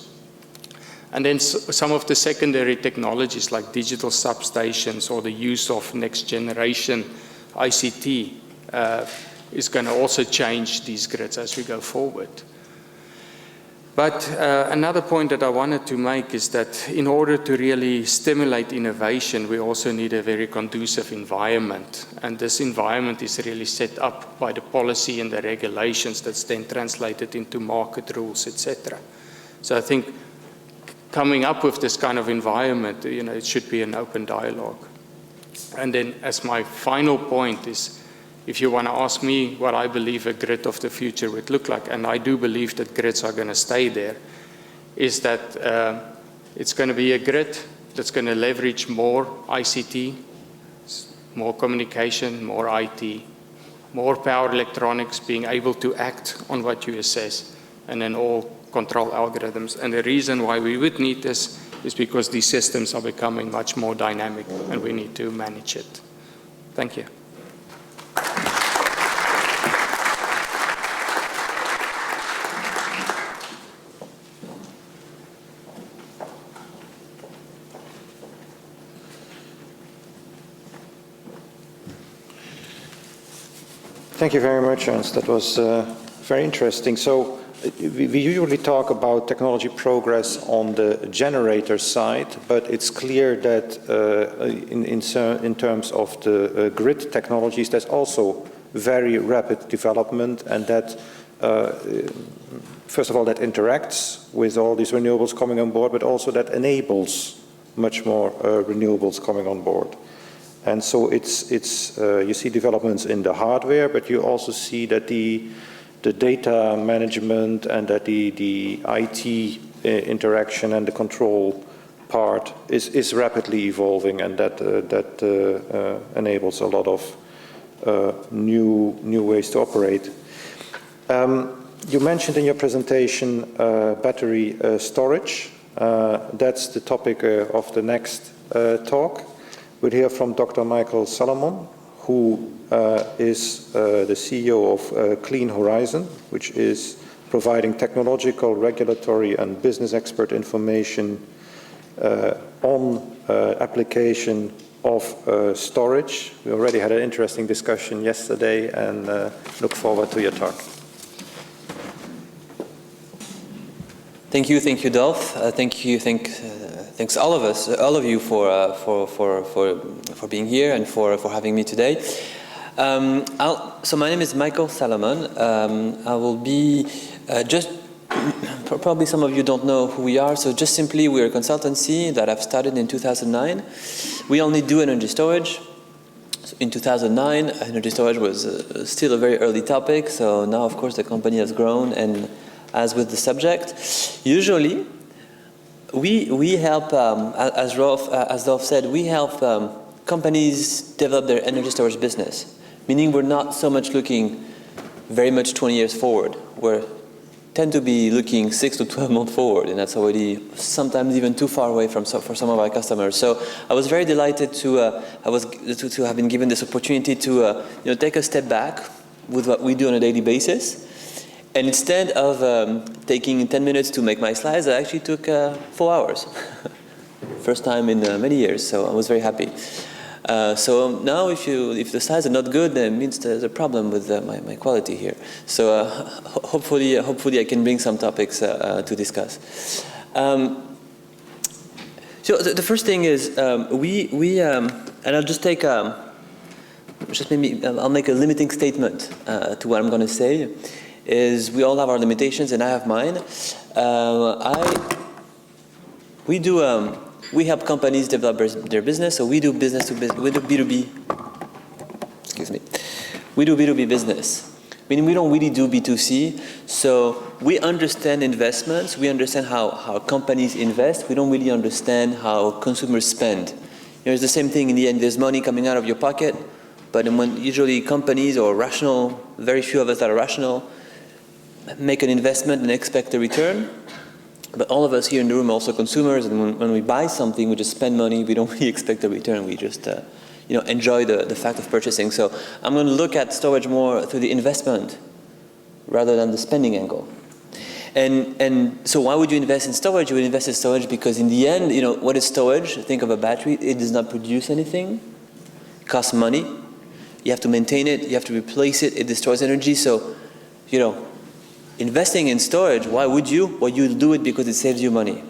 And then some of the secondary technologies like digital substations or the use of next generation ICT is going to also change these grids as we go forward. But another point that I wanted to make is that in order to really stimulate innovation, we also need a very conducive environment. And this environment is really set up by the policy and the regulations that's then translated into market rules, etc. So I think coming up with this kind of environment, you know, it should be an open dialogue. And then as my final point is, if you want to ask me what I believe a grid of the future would look like, and I do believe that grids are going to stay there, is that it's going to be a grid that's going to leverage more ICT, more communication, more IT, more power electronics, being able to act on what you assess, and then all control algorithms. And the reason why we would need this is because these systems are becoming much more dynamic and we need to manage it. Thank you. Thank you very much, Ernst. That was very interesting. So we usually talk about technology progress on the generator side, but it's clear that in terms of the grid technologies, there's also very rapid development, and that first of all, that interacts with all these renewables coming on board, but also that enables much more renewables coming on board. And so you see developments in the hardware, but you also see that the data management and that the IT interaction and the control part is rapidly evolving, and that enables a lot of new ways to operate. You mentioned in your presentation battery storage. That's the topic of the next talk. We'll hear from Dr. Michael Salomon, who is the CEO of Clean Horizon, which is providing technological, regulatory, and business expert information on application of storage. We already had an interesting discussion yesterday, and look forward to your talk. Thank you, Dolph. Thanks all of you for being here and for having me today. So my name is Michael Salomon. I will be probably some of you don't know who we are. So just simply, we're a consultancy that I've started in 2009. We only do energy storage. In 2009, energy storage was still a very early topic. So now, of course, the company has grown, and as with the subject, usually we help, as Dolph said, we help companies develop their energy storage business, meaning we're not so much looking very much 20 years forward. We're tend to be looking 6 to 12 months forward, and that's already sometimes even too far away for some of our customers. So I was very delighted to have been given this opportunity to take a step back with what we do on a daily basis. And instead of taking 10 minutes to make my slides, I actually took 4 hours. First time in many years, so I was very happy. So now if the slides are not good, then it means there's a problem with my quality here. So hopefully I can bring some topics to discuss. So the first thing is and I'll just take I'll make a limiting statement to what I'm going to say. Is we all have our limitations, and I have mine. We help companies develop their business, so we do business to business. We do B2B. Excuse me. We do B2B business. Meaning we don't really do B2C. So we understand investments. We understand how companies invest. We don't really understand how consumers spend. It's the same thing in the end. There's money coming out of your pocket, but when usually companies or rational, very few of us that are rational, make an investment and expect a return. But all of us here in the room are also consumers, and when we buy something, we just spend money. We don't really expect a return. We just enjoy the fact of purchasing. So I'm going to look at storage more through the investment rather than the spending angle. And so why would you invest in storage? You would invest in storage because in the end, what is storage? Think of a battery. It does not produce anything. It costs money. You have to maintain it. You have to replace it. It destroys energy. So, investing in storage, why would you? Well, you'll do it because it saves you money.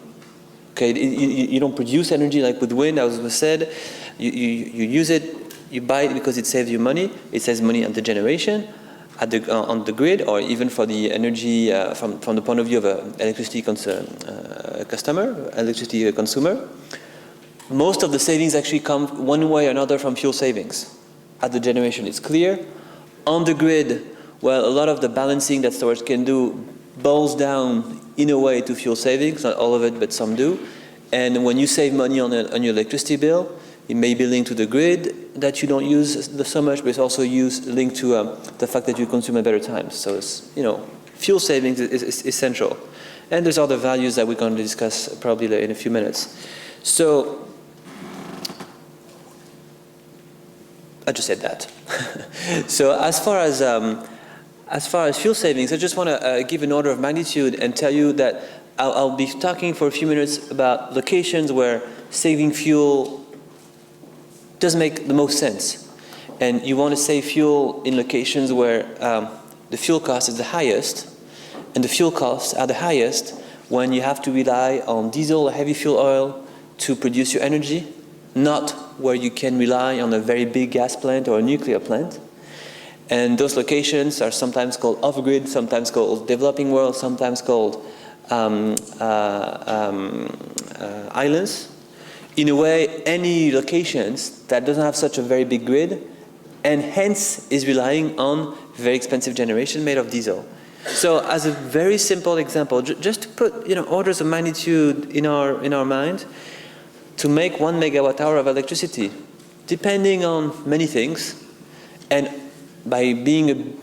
Okay, you don't produce energy like with wind, as was said. You use it, you buy it because it saves you money. It saves money on the generation, on the grid, or even for the energy from the point of view of an electricity consumer. Most of the savings actually come one way or another from fuel savings. At the generation, it's clear. On the grid, well, a lot of the balancing that storage can do boils down in a way to fuel savings, not all of it, but some do. And when you save money on your electricity bill, it may be linked to the grid that you don't use so much, but it's also linked to the fact that you consume at better times. So it's, fuel savings is essential. And there's other values that we're going to discuss probably in a few minutes. So I just said that. So as far as fuel savings, I just want to give an order of magnitude and tell you that I'll be talking for a few minutes about locations where saving fuel doesn't make the most sense. And you want to save fuel in locations where the fuel cost is the highest, and the fuel costs are the highest when you have to rely on diesel or heavy fuel oil to produce your energy, not where you can rely on a very big gas plant or a nuclear plant. And those locations are sometimes called off-grid, sometimes called developing world, sometimes called islands. In a way, any locations that doesn't have such a very big grid and hence is relying on very expensive generation made of diesel. So as a very simple example, just to put orders of magnitude in our mind, to make 1 megawatt hour of electricity, depending on many things, and by being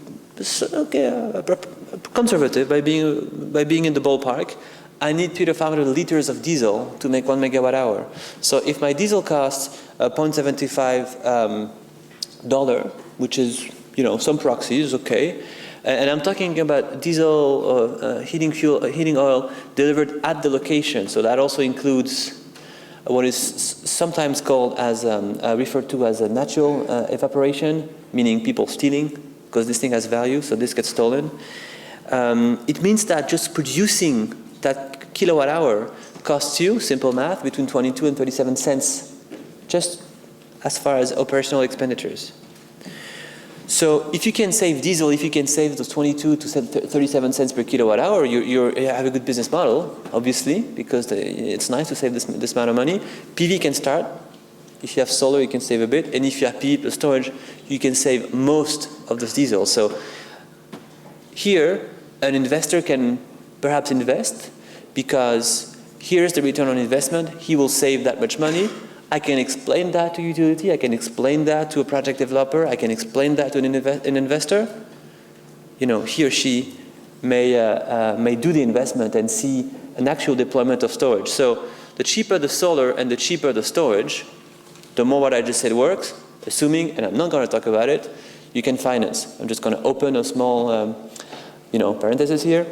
conservative, by being in the ballpark, I need 300 to 500 liters of diesel to make 1 megawatt hour. So if my diesel costs $0.75, which is some proxies, okay, and I'm talking about diesel heating oil delivered at the location. So that also includes what is sometimes called as referred to as a natural evaporation, meaning people stealing, because this thing has value, so this gets stolen. It means that just producing that kilowatt hour costs you, simple math, between 22 and 37 cents, just as far as operational expenditures. So if you can save diesel, if you can save those 22 to 37 cents per kilowatt hour, you have a good business model, obviously, because it's nice to save this amount of money. PV can start. If you have solar, you can save a bit. And if you have PV plus storage, you can save most of this diesel. So here, an investor can perhaps invest because here's the return on investment. He will save that much money. I can explain that to utility. I can explain that to a project developer. I can explain that to an investor. He or she may do the investment and see an actual deployment of storage. So the cheaper the solar and the cheaper the storage, the more what I just said works, assuming, and I'm not going to talk about it, you can finance. I'm just going to open a small parenthesis here.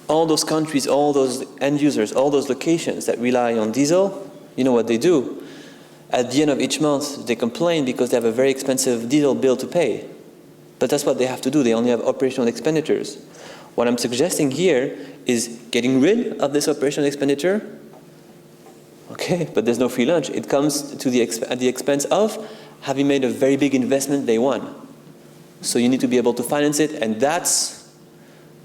All those countries, all those end users, all those locations that rely on diesel, you know what they do? At the end of each month, they complain because they have a very expensive diesel bill to pay. But that's what they have to do. They only have operational expenditures. What I'm suggesting here is getting rid of this operational expenditure. Okay, but there's no free lunch. It comes to at the expense of having made a very big investment day one. So you need to be able to finance it, and that's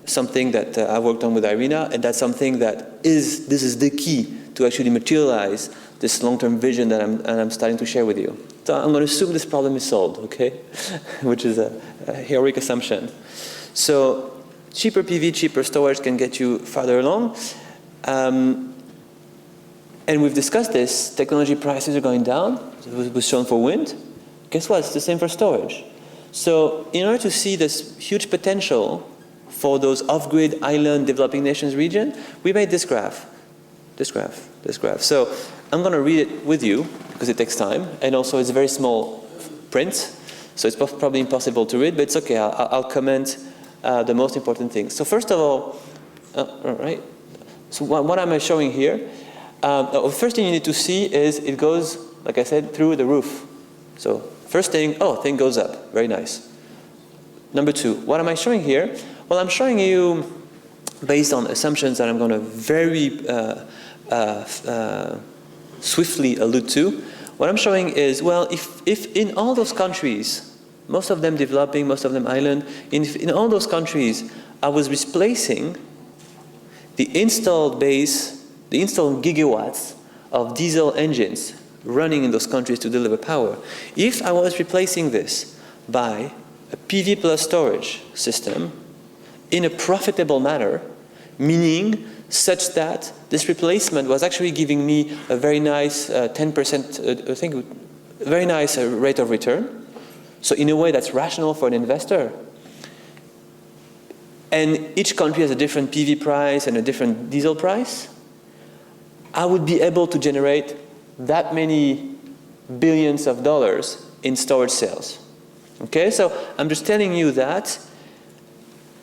something that I worked on with Irina, and that's something that this is the key to actually materialize this long-term vision that I'm starting to share with you. So I'm going to assume this problem is solved, okay? Which is a heroic assumption. So cheaper PV, cheaper storage can get you farther along. And we've discussed this. Technology prices are going down. It was shown for wind. Guess what? It's the same for storage. So in order to see this huge potential for those off-grid island developing nations region, we made this graph. This graph. So I'm going to read it with you because it takes time, and also it's a very small print, so it's probably impossible to read, but it's okay. I'll comment the most important things. So first of all, all right. So what am I showing here? The first thing you need to see is it goes, like I said, through the roof. So first thing, thing goes up. Very nice. Number two, what am I showing here? Well, I'm showing you, based on assumptions that I'm going to very swiftly allude to, what I'm showing is, well, if in all those countries, most of them developing, most of them island, in all those countries, I was replacing the installed base, the installed gigawatts of diesel engines running in those countries to deliver power. If I was replacing this by a PV plus storage system in a profitable manner, meaning such that this replacement was actually giving me a very nice 10%, I think, very nice rate of return. So in a way that's rational for an investor. And each country has a different PV price and a different diesel price. I would be able to generate that many billions of dollars in storage sales. Okay, so I'm just telling you that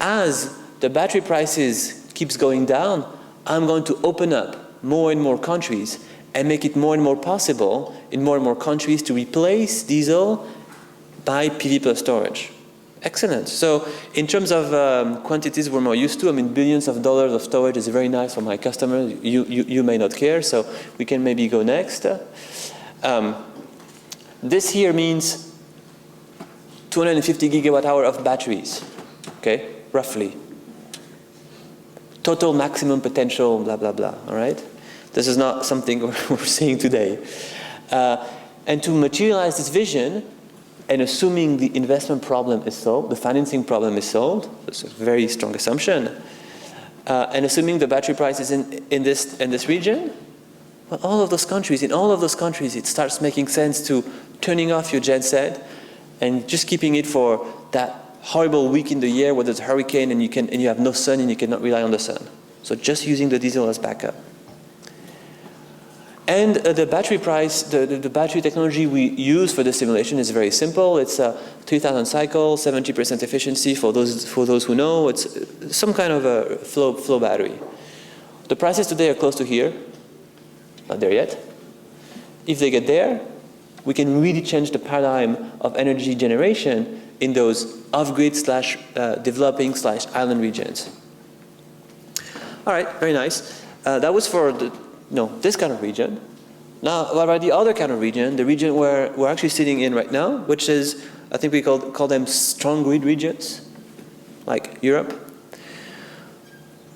as the battery prices keeps going down, I'm going to open up more and more countries and make it more and more possible in more and more countries to replace diesel by PV plus storage. Excellent. So in terms of quantities we're more used to, I mean, billions of dollars of storage is very nice for my customers. You may not care, so we can maybe go next. This here means 250 gigawatt hour of batteries, okay, roughly. Total maximum potential, blah, blah, blah, all right? This is not something we're seeing today. And to materialize this vision, and assuming the investment problem is solved, the financing problem is solved, that's a very strong assumption, and assuming the battery price is in this region, well, in all of those countries, it starts making sense to turning off your genset and just keeping it for that horrible week in the year where there's a hurricane and you have no sun and you cannot rely on the sun. So just using the diesel as backup. And the battery price, the battery technology we use for the simulation is very simple. It's a 3,000 cycle, 70% efficiency for those who know. It's some kind of a flow battery. The prices today are close to here. Not there yet. If they get there, we can really change the paradigm of energy generation in those off-grid / developing / island regions. All right, very nice. That was for this kind of region. Now, what about the other kind of region, the region where we're actually sitting in right now, which is, I think we call them strong grid regions, like Europe.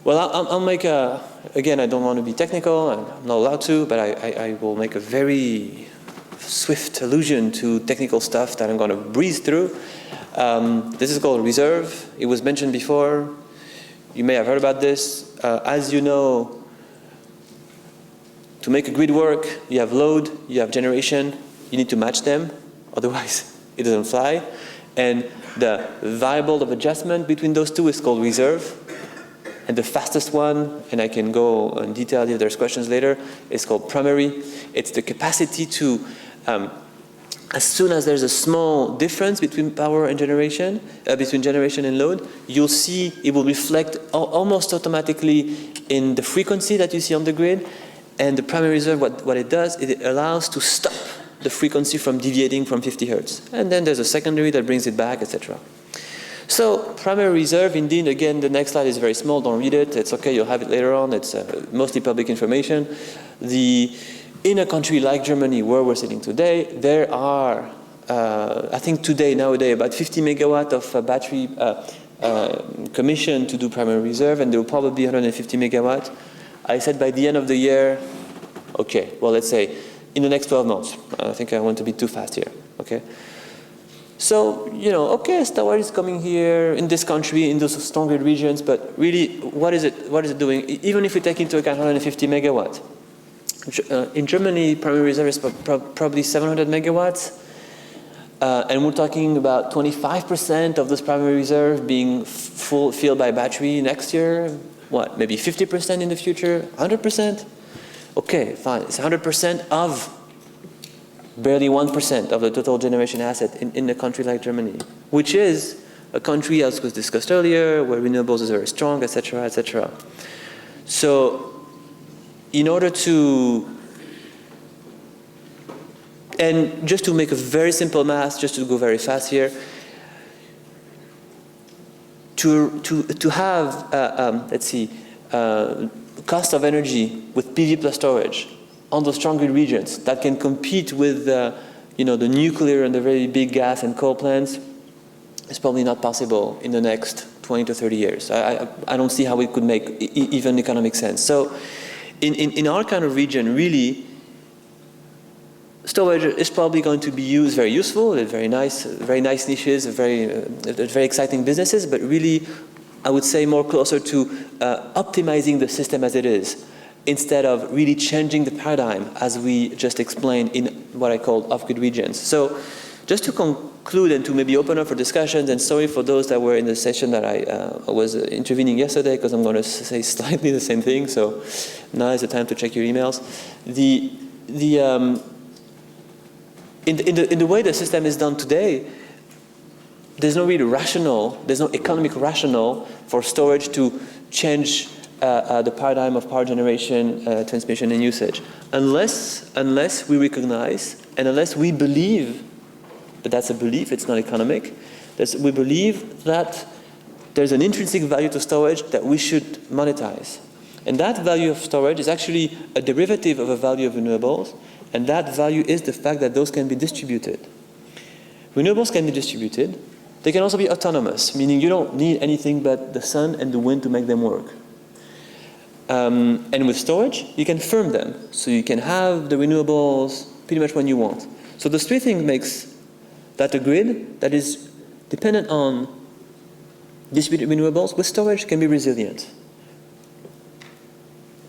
Well, I'll make again, I don't want to be technical, I'm not allowed to, but I will make a very swift allusion to technical stuff that I'm going to breeze through. This is called reserve. It was mentioned before. You may have heard about this. As you know, to make a grid work, you have load, you have generation, you need to match them, otherwise it doesn't fly. And the variable of adjustment between those two is called reserve. And the fastest one, and I can go in detail if there's questions later, is called primary. It's the capacity to, as soon as there's a small difference between power and generation, between generation and load, you'll see it will reflect almost automatically in the frequency that you see on the grid. And the primary reserve, what it does, it allows to stop the frequency from deviating from 50 hertz. And then there's a secondary that brings it back, etc. So primary reserve, indeed, again, the next slide is very small, don't read it. It's okay, you'll have it later on. It's mostly public information. In a country like Germany, where we're sitting today, there are, I think nowadays, about 50 megawatt of battery commissioned to do primary reserve, and there will probably be 150 megawatt. I said by the end of the year, okay, well, let's say in the next 12 months. I think I want to be too fast here, okay? So, okay, storage is coming here in this country, in those strong grid regions, but really, what is it doing? Even if we take into account 150 megawatt. In Germany, primary reserve is probably 700 megawatts, and we're talking about 25% of this primary reserve being filled by battery next year. What, maybe 50% in the future, 100%? Okay, fine, it's 100% of barely 1% of the total generation asset in a country like Germany, which is a country, as was discussed earlier, where renewables is very strong, etc., etc. So, in order to, and just to make a very simple math, just to go very fast here, to have, let's see, cost of energy with PV plus storage on those strong grid regions that can compete with the nuclear and the very big gas and coal plants is probably not possible in the next 20 to 30 years. I don't see how it could make even economic sense. So in our kind of region, really, storage is probably going to be used, very useful, very nice niches, very exciting businesses, but really, I would say more closer to optimizing the system as it is, instead of really changing the paradigm, as we just explained in what I call off-grid regions. So just to conclude and to maybe open up for discussions, and sorry for those that were in the session that I was intervening yesterday, because I'm going to say slightly the same thing, so now is the time to check your emails. In the way the system is done today, there's no economic rationale for storage to change the paradigm of power generation, transmission, and usage, unless we recognize and unless we believe, but that's a belief, it's not economic, we believe that there's an intrinsic value to storage that we should monetize. And that value of storage is actually a derivative of a value of renewables, and that value is the fact that those can be distributed. Renewables can be distributed. They can also be autonomous, meaning you don't need anything but the sun and the wind to make them work. And with storage, you can firm them. So you can have the renewables pretty much when you want. So those three things makes that a grid that is dependent on distributed renewables with storage can be resilient.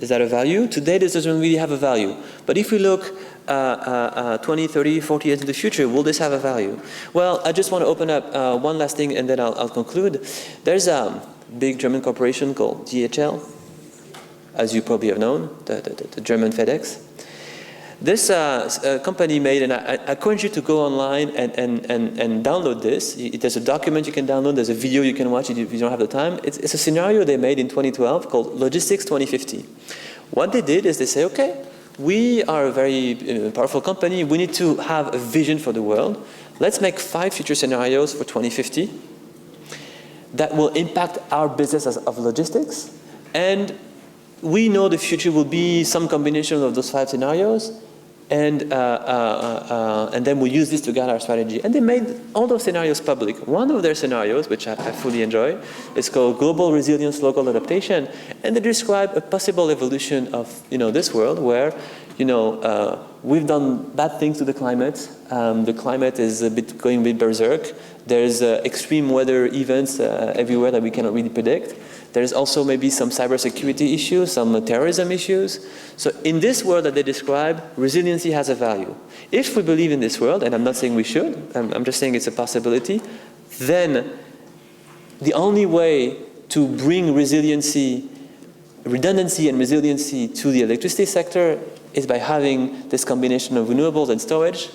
Is that a value? Today, this doesn't really have a value. But if we look 20, 30, 40 years in the future, will this have a value? Well, I just want to open up one last thing, and then I'll conclude. There's a big German corporation called DHL, as you probably have known, the German FedEx. This company made, and I encourage you to go online and download this. There's a document you can download, there's a video you can watch if you don't have the time. It's a scenario they made in 2012 called Logistics 2050. What they did is they say, okay, we are a very powerful company, we need to have a vision for the world. Let's make 5 future scenarios for 2050 that will impact our business of logistics. And we know the future will be some combination of those 5 scenarios, and then we'll use this to guide our strategy. And they made all those scenarios public. One of their senoarios, which I fully enjoy, is called Global Resilience Local Adaptation, and they describe a possible evolution of this world where we've done bad things to the climate. The climate is going a bit berserk. There's extreme weather events everywhere that we cannot really predict. There's also maybe some cybersecurity issues, some terrorism issues. So in this world that they describe, resiliency has a value. If we believe in this world, and I'm not saying we should, I'm just saying it's a possibility, then the only way to bring redundancy and resiliency to the electricity sector is by having this combination of renewables and storage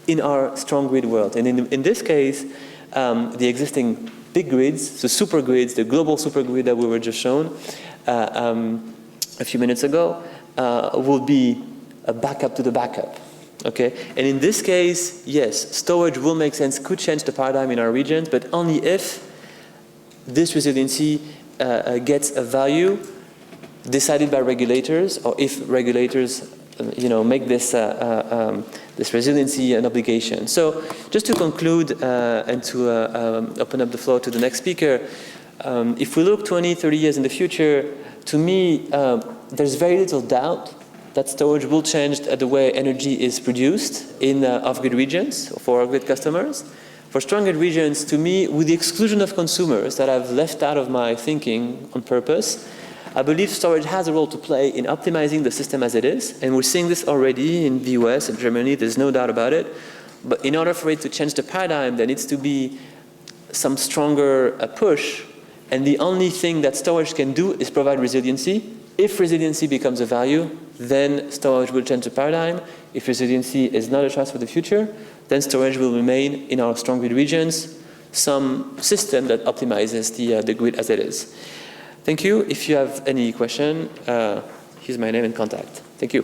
in our strong grid world. And in this case, the existing big grids, the super grids, the global super grid that we were just shown a few minutes ago, will be a backup to the backup. Okay? And in this case, yes, storage will make sense, could change the paradigm in our regions, but only if this resiliency gets a value decided by regulators, or if regulators make this resiliency an obligation. So just to conclude and to open up the floor to the next speaker, if we look 20, 30 years in the future, to me, there's very little doubt that storage will change the way energy is produced in off-grid regions for off-grid customers. For strong grid regions, to me, with the exclusion of consumers that I've left out of my thinking on purpose, I believe storage has a role to play in optimizing the system as it is, and we're seeing this already in the US and Germany, there's no doubt about it. But in order for it to change the paradigm, there needs to be some stronger push, and the only thing that storage can do is provide resiliency. If resiliency becomes a value, then storage will change the paradigm. If resiliency is not a choice for the future, then storage will remain in our strong grid regions, some system that optimizes the grid as it is. Thank you. If you have any question, here's my name and contact. Thank you.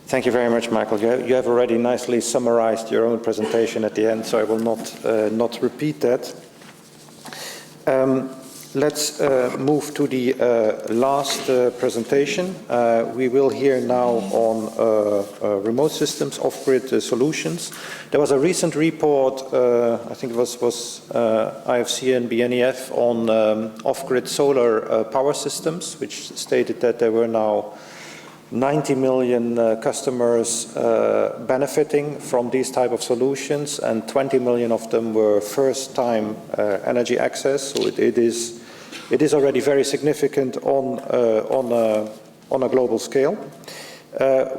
Thank you very much, Michael. You have already nicely summarized your own presentation at the end, so I will not repeat that. Let's move to the last presentation. We will hear now on remote systems, off-grid solutions. There was a recent report, I think it was IFC and BNEF, on off-grid solar power systems, which stated that there were now 90 million customers benefiting from these type of solutions, and 20 million of them were first-time energy access. So it is already very significant on a global scale.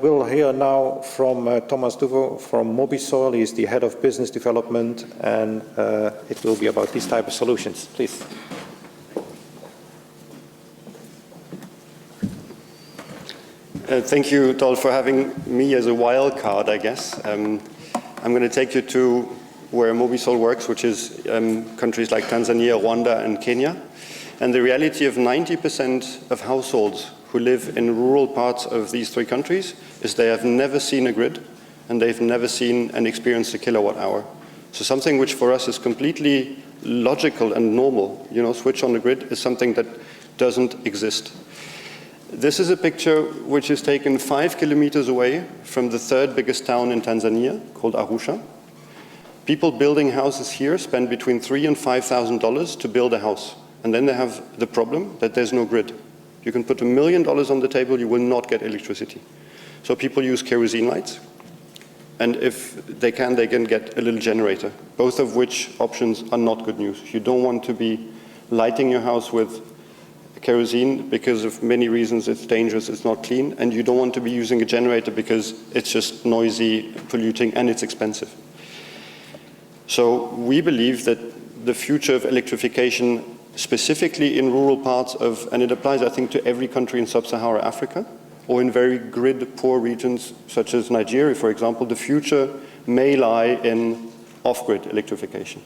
We'll hear now from Thomas Duvo from Mobisoil. He's the head of business development, and it will be about these type of solutions. Please. Thank you, Tol, for having me as a wild card, I guess. I'm going to take you to where Mobisoil works, which is countries like Tanzania, Rwanda, and Kenya. And the reality of 90% of households who live in rural parts of these three countries is they have never seen a grid, and they've never seen and experienced a kilowatt hour. So something which for us is completely logical and normal, switch on the grid, is something that doesn't exist. This is a picture which is taken 5 kilometers away from the third biggest town in Tanzania, called Arusha. People building houses here spend between $3,000 and $5,000 to build a house. And then they have the problem that there's no grid. You can put $1 million on the table, you will not get electricity. So people use kerosene lights. And if they can get a little generator, both of which options are not good news. You don't want to be lighting your house with kerosene because of many reasons. It's dangerous, it's not clean, and you don't want to be using a generator because it's just noisy, polluting, and it's expensive. So we believe that the future of electrification, specifically in rural parts of, and it applies, I think, to every country in sub-Saharan Africa, or in very grid-poor regions such as Nigeria, for example, the future may lie in off-grid electrification.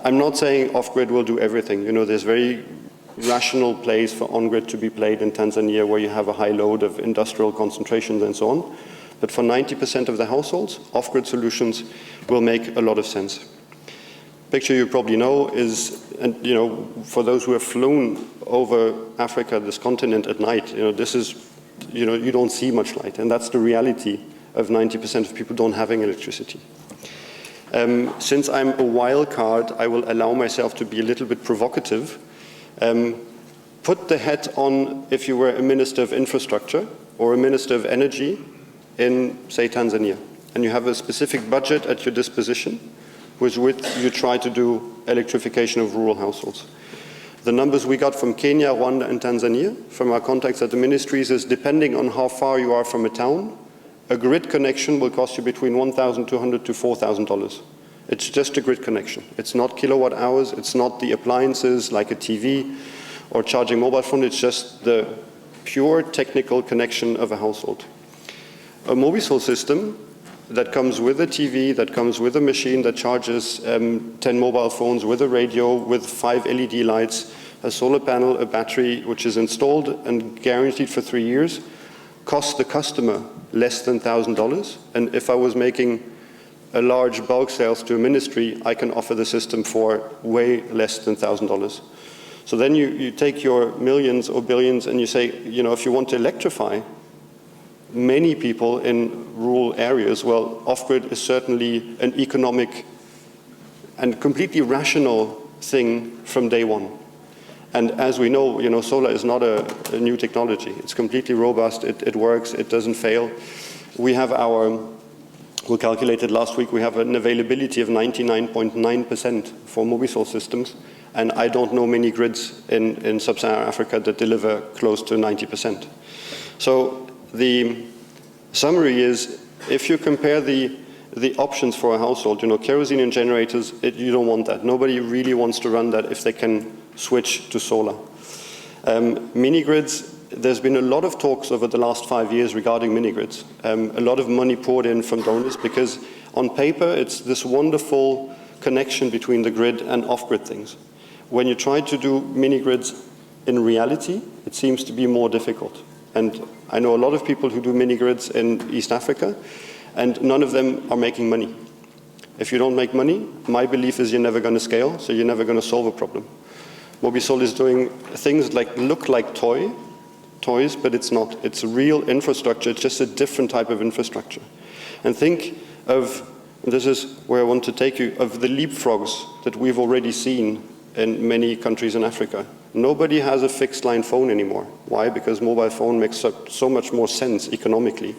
I'm not saying off-grid will do everything. There's very rational place for on-grid to be played in Tanzania, where you have a high load of industrial concentrations and so on. But for 90% of the households, off-grid solutions will make a lot of sense. Picture you probably know is, and for those who have flown over Africa, this continent at night, this is, you don't see much light, and that's the reality of 90% of people don't having electricity. Since I'm a wild card, I will allow myself to be a little bit provocative. Put the hat on if you were a minister of infrastructure or a minister of energy in, say, Tanzania, and you have a specific budget at your disposition with which you try to do electrification of rural households. The numbers we got from Kenya, Rwanda, and Tanzania, from our contacts at the ministries, is depending on how far you are from a town, a grid connection will cost you between $1,200 to $4,000. It's just a grid connection. It's not kilowatt hours, it's not the appliances like a TV or charging mobile phone, it's just the pure technical connection of a household. A Mobisol system that comes with a TV, that comes with a machine that charges 10 mobile phones, with a radio, with 5 LED lights, a solar panel, a battery, which is installed and guaranteed for 3 years, costs the customer less than $1,000. And if I was making a large bulk sales to a ministry, I can offer the system for way less than $1,000. So then you take your millions or billions and you say, you know, if you want to electrify many people in rural areas, well, off-grid is certainly an economic and completely rational thing from day one. And as we know, you know, solar is not a new technology. It's completely robust, it works, it doesn't fail. We calculated last week, we have an availability of 99.9% for Mobisol systems, and I don't know many grids in sub-Saharan Africa that deliver close to 90%. So the summary is, if you compare the options for a household, you know, kerosene and generators, you don't want that. Nobody really wants to run that if they can switch to solar. Mini grids, there's been a lot of talks over the last 5 years regarding mini grids. A lot of money poured in from donors because on paper it's this wonderful connection between the grid and off-grid things. When you try to do mini grids in reality, it seems to be more difficult. And I know a lot of people who do mini grids in East Africa, and none of them are making money. If you don't make money, my belief is you're never going to scale, so you're never going to solve a problem. Mobisol is doing things like look like toys, but it's not. It's real infrastructure. It's just a different type of infrastructure. And think of, this is where I want to take you, of the leapfrogs that we've already seen in many countries in Africa. Nobody has a fixed line phone anymore. Why? Because mobile phone makes so much more sense economically.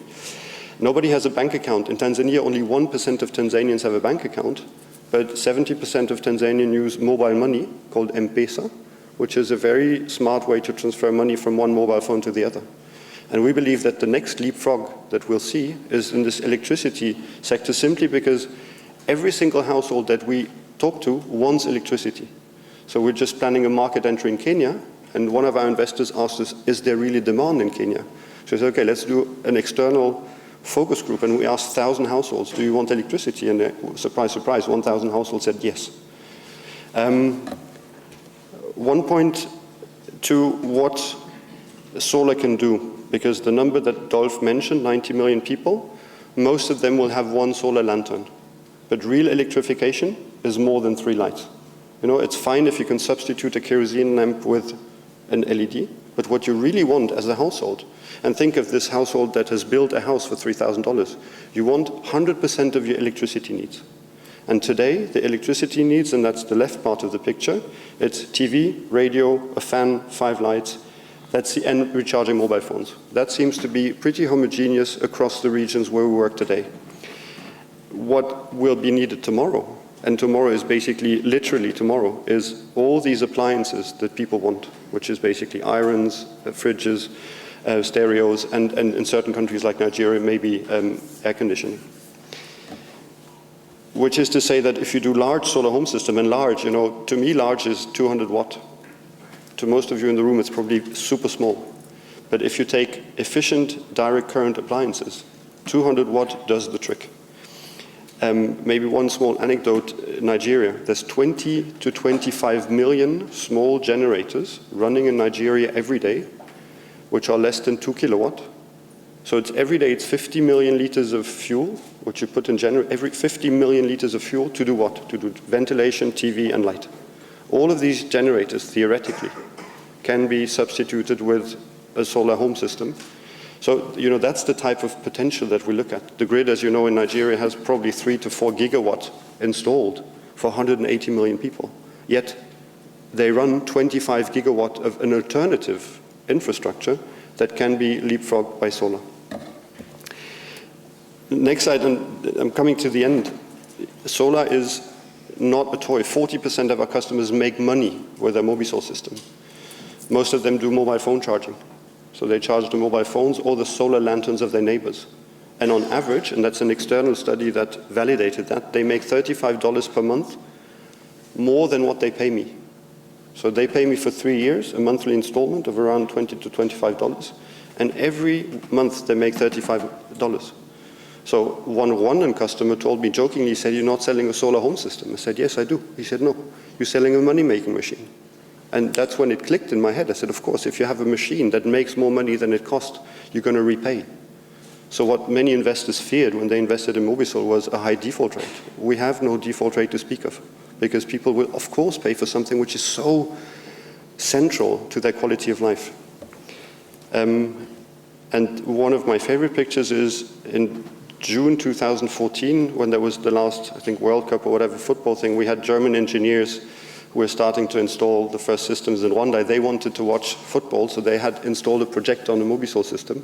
Nobody has a bank account. In Tanzania, only 1% of Tanzanians have a bank account, but 70% of Tanzanians use mobile money called M-Pesa, which is a very smart way to transfer money from one mobile phone to the other. And we believe that the next leapfrog that we'll see is in this electricity sector, simply because every single household that we talk to wants electricity. So we're just planning a market entry in Kenya, and one of our investors asked us, is there really demand in Kenya? So we said, okay, let's do an external focus group, and we asked 1,000 households, do you want electricity? And surprise, surprise, 1,000 households said yes. One point to what solar can do, because the number that Dolph mentioned, 90 million people, most of them will have one solar lantern. But real electrification is more than 3 lights. You know, it's fine if you can substitute a kerosene lamp with an LED, but what you really want as a household, and think of this household that has built a house for $3,000, you want 100% of your electricity needs. And today, the electricity needs, and that's the left part of the picture, it's TV, radio, a fan, 5 lights, and recharging mobile phones. That seems to be pretty homogeneous across the regions where we work today. What will be needed tomorrow, and tomorrow is basically, literally tomorrow, is all these appliances that people want, which is basically irons, fridges, stereos, and in certain countries like Nigeria, maybe air conditioning. Which is to say that if you do large solar home system, and large, you know, to me large is 200 watt. To most of you in the room, it's probably super small. But if you take efficient direct current appliances, 200 watt does the trick. Maybe one small anecdote, in Nigeria, there's 20 to 25 million small generators running in Nigeria every day, which are less than 2 kilowatt. So it's every day, it's 50 million liters of fuel, which you put in every 50 million liters of fuel to do what? To do ventilation, TV, and light. All of these generators, theoretically, can be substituted with a solar home system. So, you know, that's the type of potential that we look at. The grid, as you know, in Nigeria has probably 3 to 4 gigawatt installed for 180 million people. Yet they run 25 gigawatt of an alternative infrastructure that can be leapfrogged by solar. Next slide, and I'm coming to the end. Solar is not a toy. 40% of our customers make money with their Mobisol system. Most of them do mobile phone charging. So they charge the mobile phones or the solar lanterns of their neighbors. And on average, and that's an external study that validated that, they make $35 per month more than what they pay me. So they pay me for 3 years, a monthly installment of around $20 to $25. And every month they make $35. So one Rwandan customer told me jokingly, he said, "You're not selling a solar home system?" I said, "Yes, I do." He said, "No, you're selling a money-making machine." And that's when it clicked in my head. I said, of course, if you have a machine that makes more money than it cost, you're going to repay. So what many investors feared when they invested in Mobisol was a high default rate. We have no default rate to speak of, because people will, of course, pay for something which is so central to their quality of life. And one of my favorite pictures is in June 2014, when there was the last, I think, World Cup or whatever football thing, we had German engineers who were starting to install the first systems in Rwanda. They wanted to watch football, so they had installed a projector on the Mobisol system.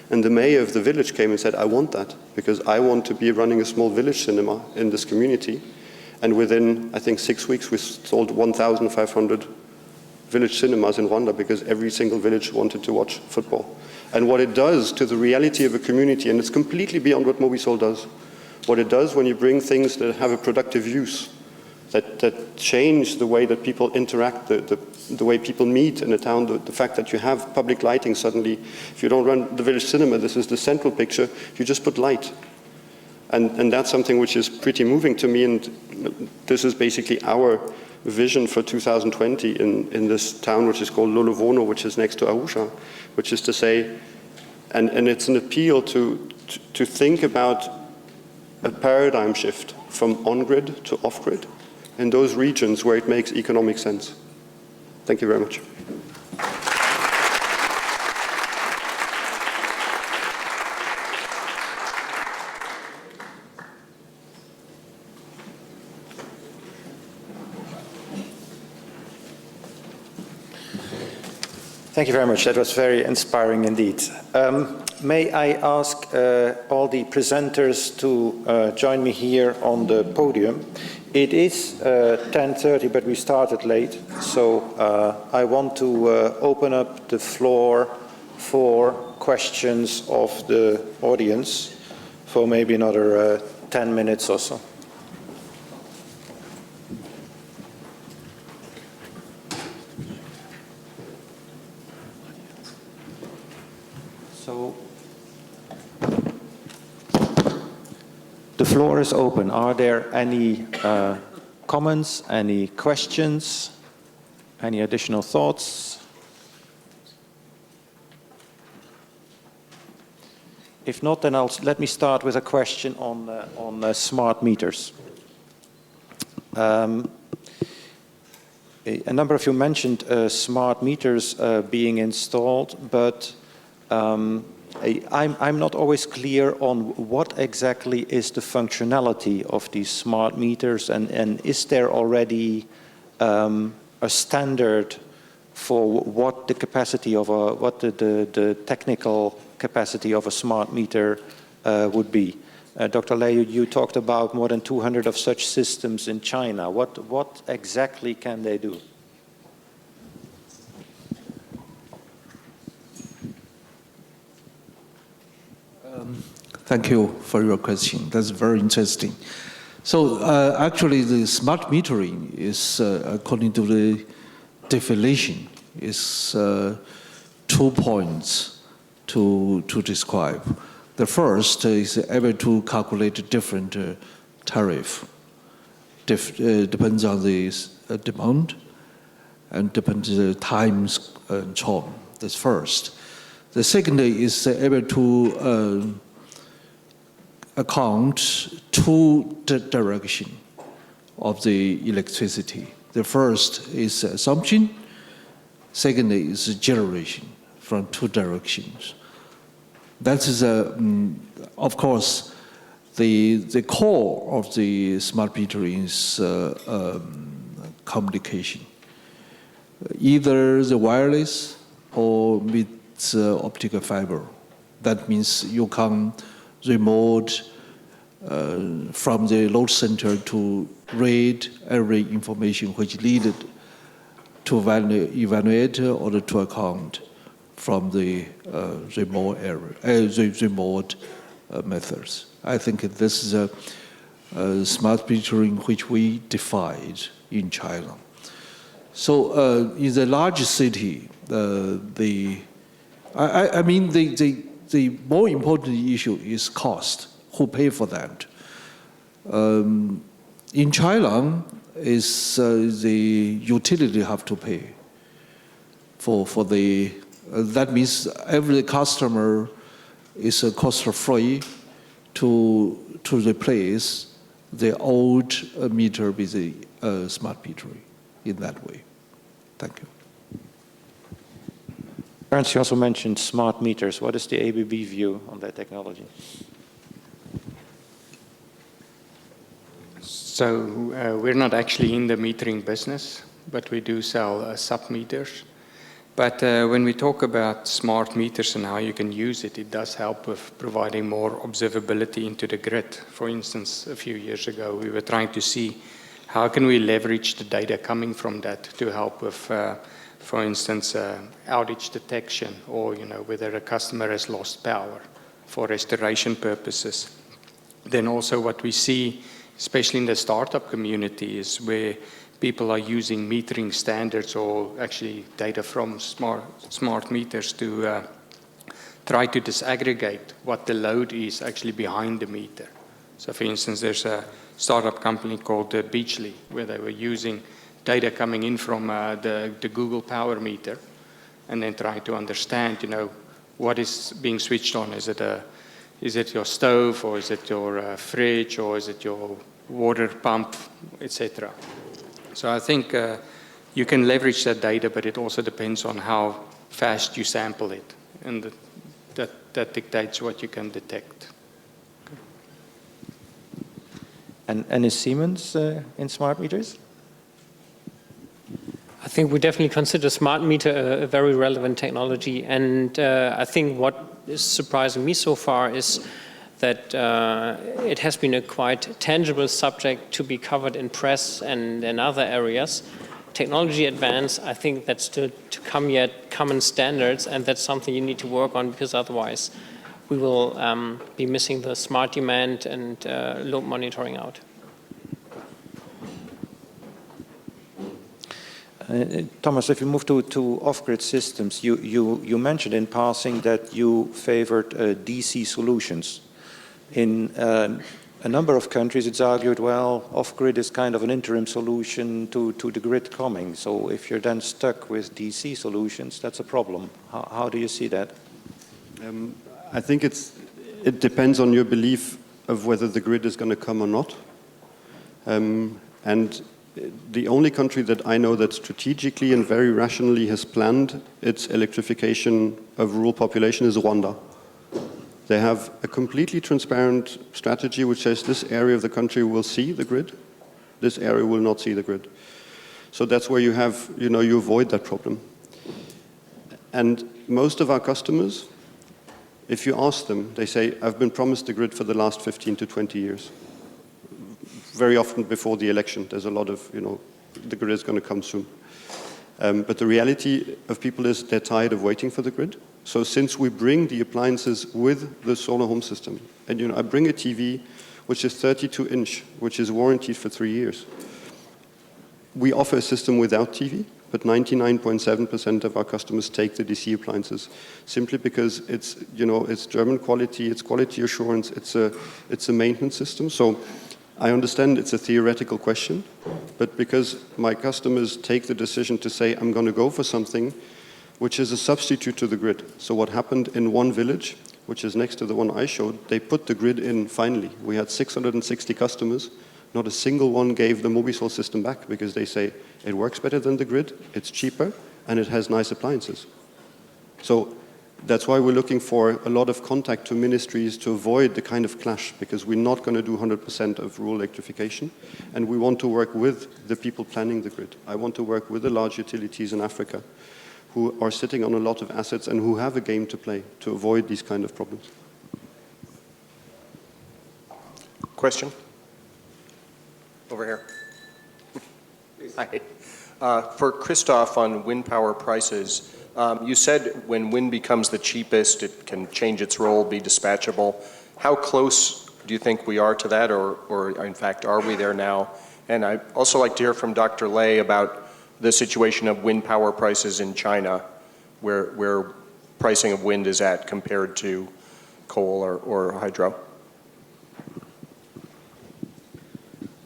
And the mayor of the village came and said, "I want that, because I want to be running a small village cinema in this community." And within, I think, 6 weeks, we sold 1,500 village cinemas in Rwanda, because every single village wanted to watch football. And what it does to the reality of a community, and it's completely beyond what Mobisol does, what it does when you bring things that have a productive use, that change the way that people interact, the way people meet in a town, the fact that you have public lighting suddenly. If you don't run the village cinema, this is the central picture, you just put light. And that's something which is pretty moving to me, and this is basically our vision for 2020 in this town, which is called Lolovono, which is next to Arusha, which is to say, and it's an appeal to think about a paradigm shift from on-grid to off-grid in those regions where it makes economic sense. Thank you very much. Thank you very much. That was very inspiring indeed. May I ask all the presenters to join me here on the podium. It is 10:30, but we started late, so I want to open up the floor for questions of the audience for maybe another 10 minutes or so. So the floor is open. Are there any comments, any questions, any additional thoughts? If not, then let me start with a question on smart meters. A number of you mentioned smart meters being installed, but I'm not always clear on what exactly is the functionality of these smart meters, and is there already a standard for what the capacity of the technical capacity of a smart meter would be? Dr. Lei, you talked about more than 200 of such systems in China. What exactly can they do? Thank you for your question. That's very interesting. So actually, the smart metering is, according to the definition, is 2 points to describe. The first is able to calculate different tariff. Depends on the demand and depends on the times and so on. That's first. The second is able to account two directions of the electricity. The first is assumption, second is generation from two directions. That is, of course, the core of the smart metering is communication, either the wireless or with optical fiber. That means you can remote from the load center to read every information which needed to evaluate or to account from the remote area, remote methods. I think this is a smart metering which we defined in China. So in the large city, the more important issue is cost. Who pay for that? In China, is the utility have to pay for the. That means every customer is cost-free to replace the old meter with the smart metering in that way. Thank you. Ernst, you also mentioned smart meters. What is the ABB view on that technology? So we're not actually in the metering business, but we do sell sub-meters. But when we talk about smart meters and how you can use it, it does help with providing more observability into the grid. For instance, a few years ago, we were trying to see how can we leverage the data coming from that to help with, for instance, outage detection, or whether a customer has lost power for restoration purposes. Then also what we see, especially in the startup community, is where people are using metering standards or actually data from smart meters to try to disaggregate what the load is actually behind the meter. So for instance, there's a startup company called Beachly, where they were using data coming in from the Google Power Meter, and then trying to understand, what is being switched on. Is it your stove, or is it your fridge, or is it your water pump, etc. So I think you can leverage that data, but it also depends on how fast you sample it, and that dictates what you can detect. And is Siemens in smart meters? I think we definitely consider smart meter a very relevant technology, and I think what is surprising me so far is that it has been a quite tangible subject to be covered in press and in other areas. Technology advance, I think that's still to come yet, common standards, and that's something you need to work on, because otherwise we will be missing the smart demand and load monitoring out. Thomas, if you move to off-grid systems, you mentioned in passing that you favored DC solutions. In a number of countries, it's argued, well, off-grid is kind of an interim solution to the grid coming. So if you're then stuck with DC solutions, that's a problem. How do you see that? I think it depends on your belief of whether the grid is going to come or not. And the only country that I know that strategically and very rationally has planned its electrification of rural population is Rwanda. They have a completely transparent strategy which says this area of the country will see the grid, this area will not see the grid. So that's where you have, you avoid that problem. And most of our customers, if you ask them, they say, I've been promised the grid for the last 15 to 20 years. Very often before the election, there's a lot of, the grid is going to come soon. But the reality of people is they're tired of waiting for the grid. So since we bring the appliances with the solar home system, and I bring a TV which is 32-inch, which is warranted for 3 years. We offer a system without TV, but 99.7% of our customers take the DC appliances, simply because it's, it's German quality, it's quality assurance, it's a maintenance system. So I understand it's a theoretical question, but because my customers take the decision to say, I'm going to go for something which is a substitute to the grid. So what happened in one village, which is next to the one I showed, they put the grid in finally. We had 660 customers. Not a single one gave the Mobisol system back, because they say it works better than the grid, it's cheaper, and it has nice appliances. So that's why we're looking for a lot of contact to ministries to avoid the kind of clash, because we're not going to do 100% of rural electrification, and we want to work with the people planning the grid. I want to work with the large utilities in Africa who are sitting on a lot of assets and who have a game to play to avoid these kind of problems. Question? Over here. Hi. For Christoph on wind power prices, you said when wind becomes the cheapest, it can change its role, be dispatchable. How close do you think we are to that, or in fact, are we there now? And I'd also like to hear from Dr. Lei about the situation of wind power prices in China, where pricing of wind is at compared to coal or hydro.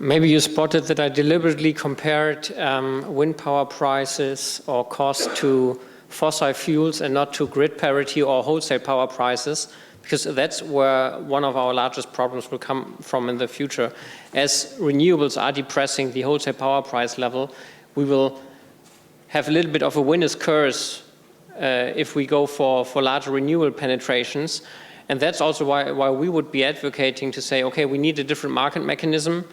Maybe you spotted that I deliberately compared wind power prices or cost to fossil fuels and not to grid parity or wholesale power prices, because that's where one of our largest problems will come from in the future. As renewables are depressing the wholesale power price level, we will have a little bit of a winner's curse if we go for larger renewable penetrations. And that's also why we would be advocating to say, okay, we need a different market mechanism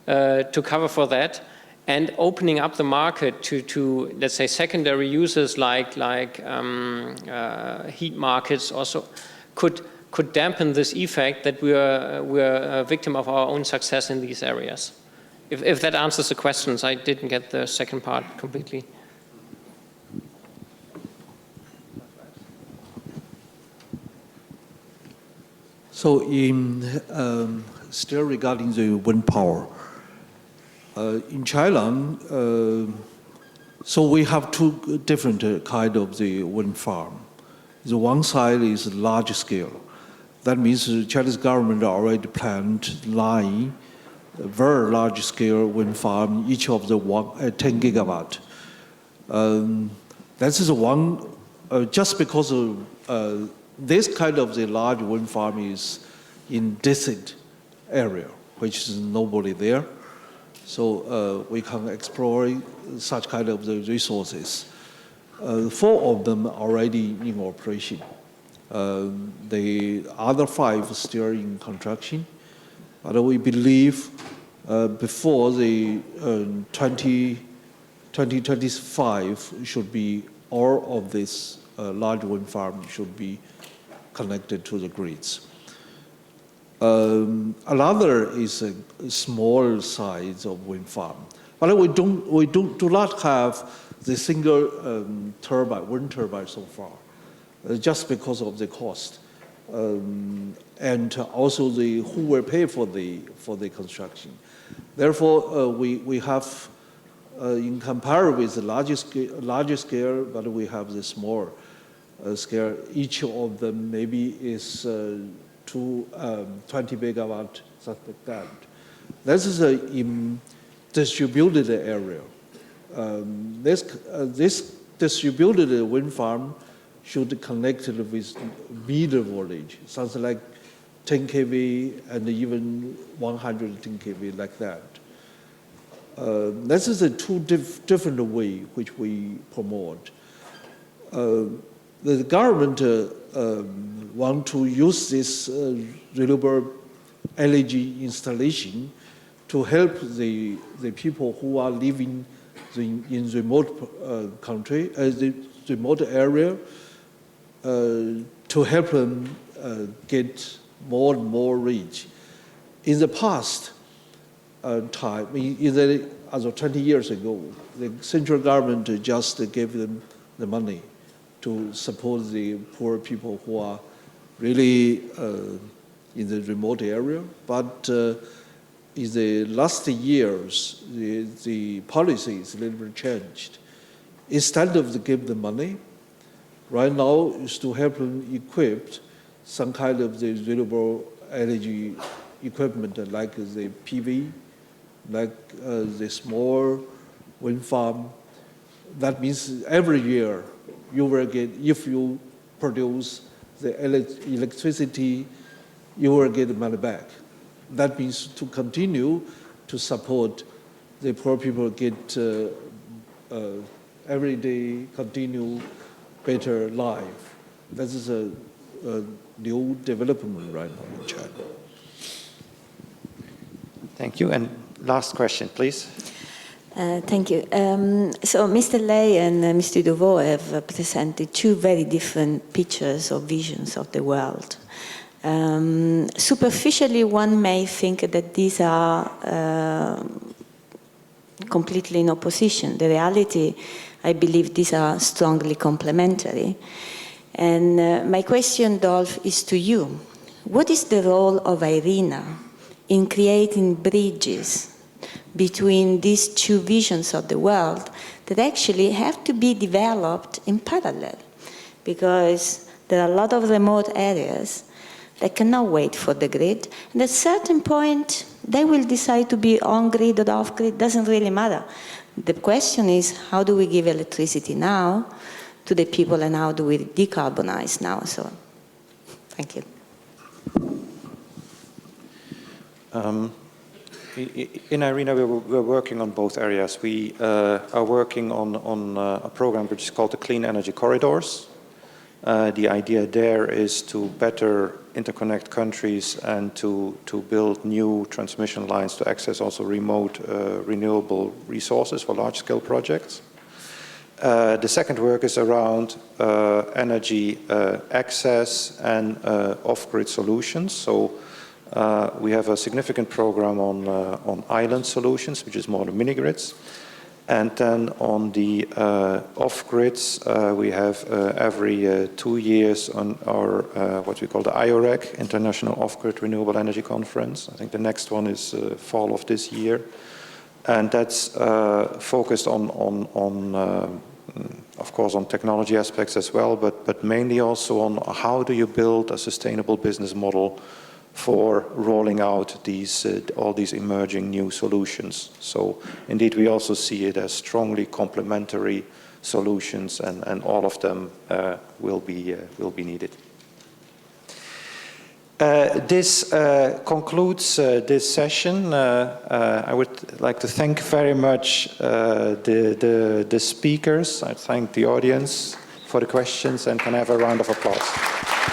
to cover for that, and opening up the market to let's say secondary uses like heat markets also could dampen this effect that we're a victim of our own success in these areas. If that answers the questions, I didn't get the second part completely. So still regarding the wind power, in China, so we have two different kind of the wind farm. The one side is large scale. That means the Chinese government already planned 9 very large scale wind farm, each of the 10 gigawatt. That is one, just because of this kind of the large wind farm is in desert area, which is nobody there. So we can explore such kind of the resources. 4 of them already in operation. The other 5 still in construction. But we believe before the 2025 should be all of this large wind farm should be connected to the grids. Another is a small size of wind farm, but we do not have the single wind turbine so far, just because of the cost, and also who will pay for the construction. Therefore, we have in comparison with the larger scale, but we have the small scale. Each of them maybe is 20 megawatt, something like that. This is in distributed area. This distributed wind farm should connect with meter voltage, something like 10 kV and even 110 kV, like that. This is a two different way which we promote. The government want to use this renewable energy installation to help the people who are living in remote country, the remote area, to help them get more and more rich. In the past time, as of 20 years ago, the central government just gave them the money to support the poor people who are really in the remote area. But in the last years, the policy is a little bit changed. Instead of to give the money, right now is to help them equip some kind of the renewable energy equipment like the PV, like the small wind farm. That means every year you will get, if you produce the electricity, you will get the money back. That means to continue to support the poor people get every day continue better life. This is a new development right now in China. Thank you. And last question, please. Thank you. So Mr. Lei and Mr. Deveau have presented 2 very different pictures or visions of the world. Superficially, one may think that these are completely in opposition. The reality, I believe these are strongly complementary. And my question, Dolph, is to you. What is the role of IRENA in creating bridges between these two visions of the world that actually have to be developed in parallel? Because there are a lot of remote areas that cannot wait for the grid, and at a certain point, they will decide to be on-grid or off-grid, doesn't really matter. The question is, how do we give electricity now to the people, and how do we decarbonize now? So, thank you. In IRENA, we're working on both areas. We are working on a program which is called the Clean Energy Corridors. The idea there is to better interconnect countries and to build new transmission lines to access also remote renewable resources for large-scale projects. The second work is around energy access and off-grid solutions. So we have a significant program on island solutions, which is more the mini-grids. And then on the off-grids, we have every 2 years on our what we call the IOREC, International Off-Grid Renewable Energy Conference. I think the next one is fall of this year. And that's focused on of course, on technology aspects as well, but mainly also on how do you build a sustainable business model for rolling out these all these emerging new solutions. So indeed, we also see it as strongly complementary solutions, and all of them will be needed. This concludes this session. I would like to thank very much the speakers. I thank the audience for the questions, and can I have a round of applause?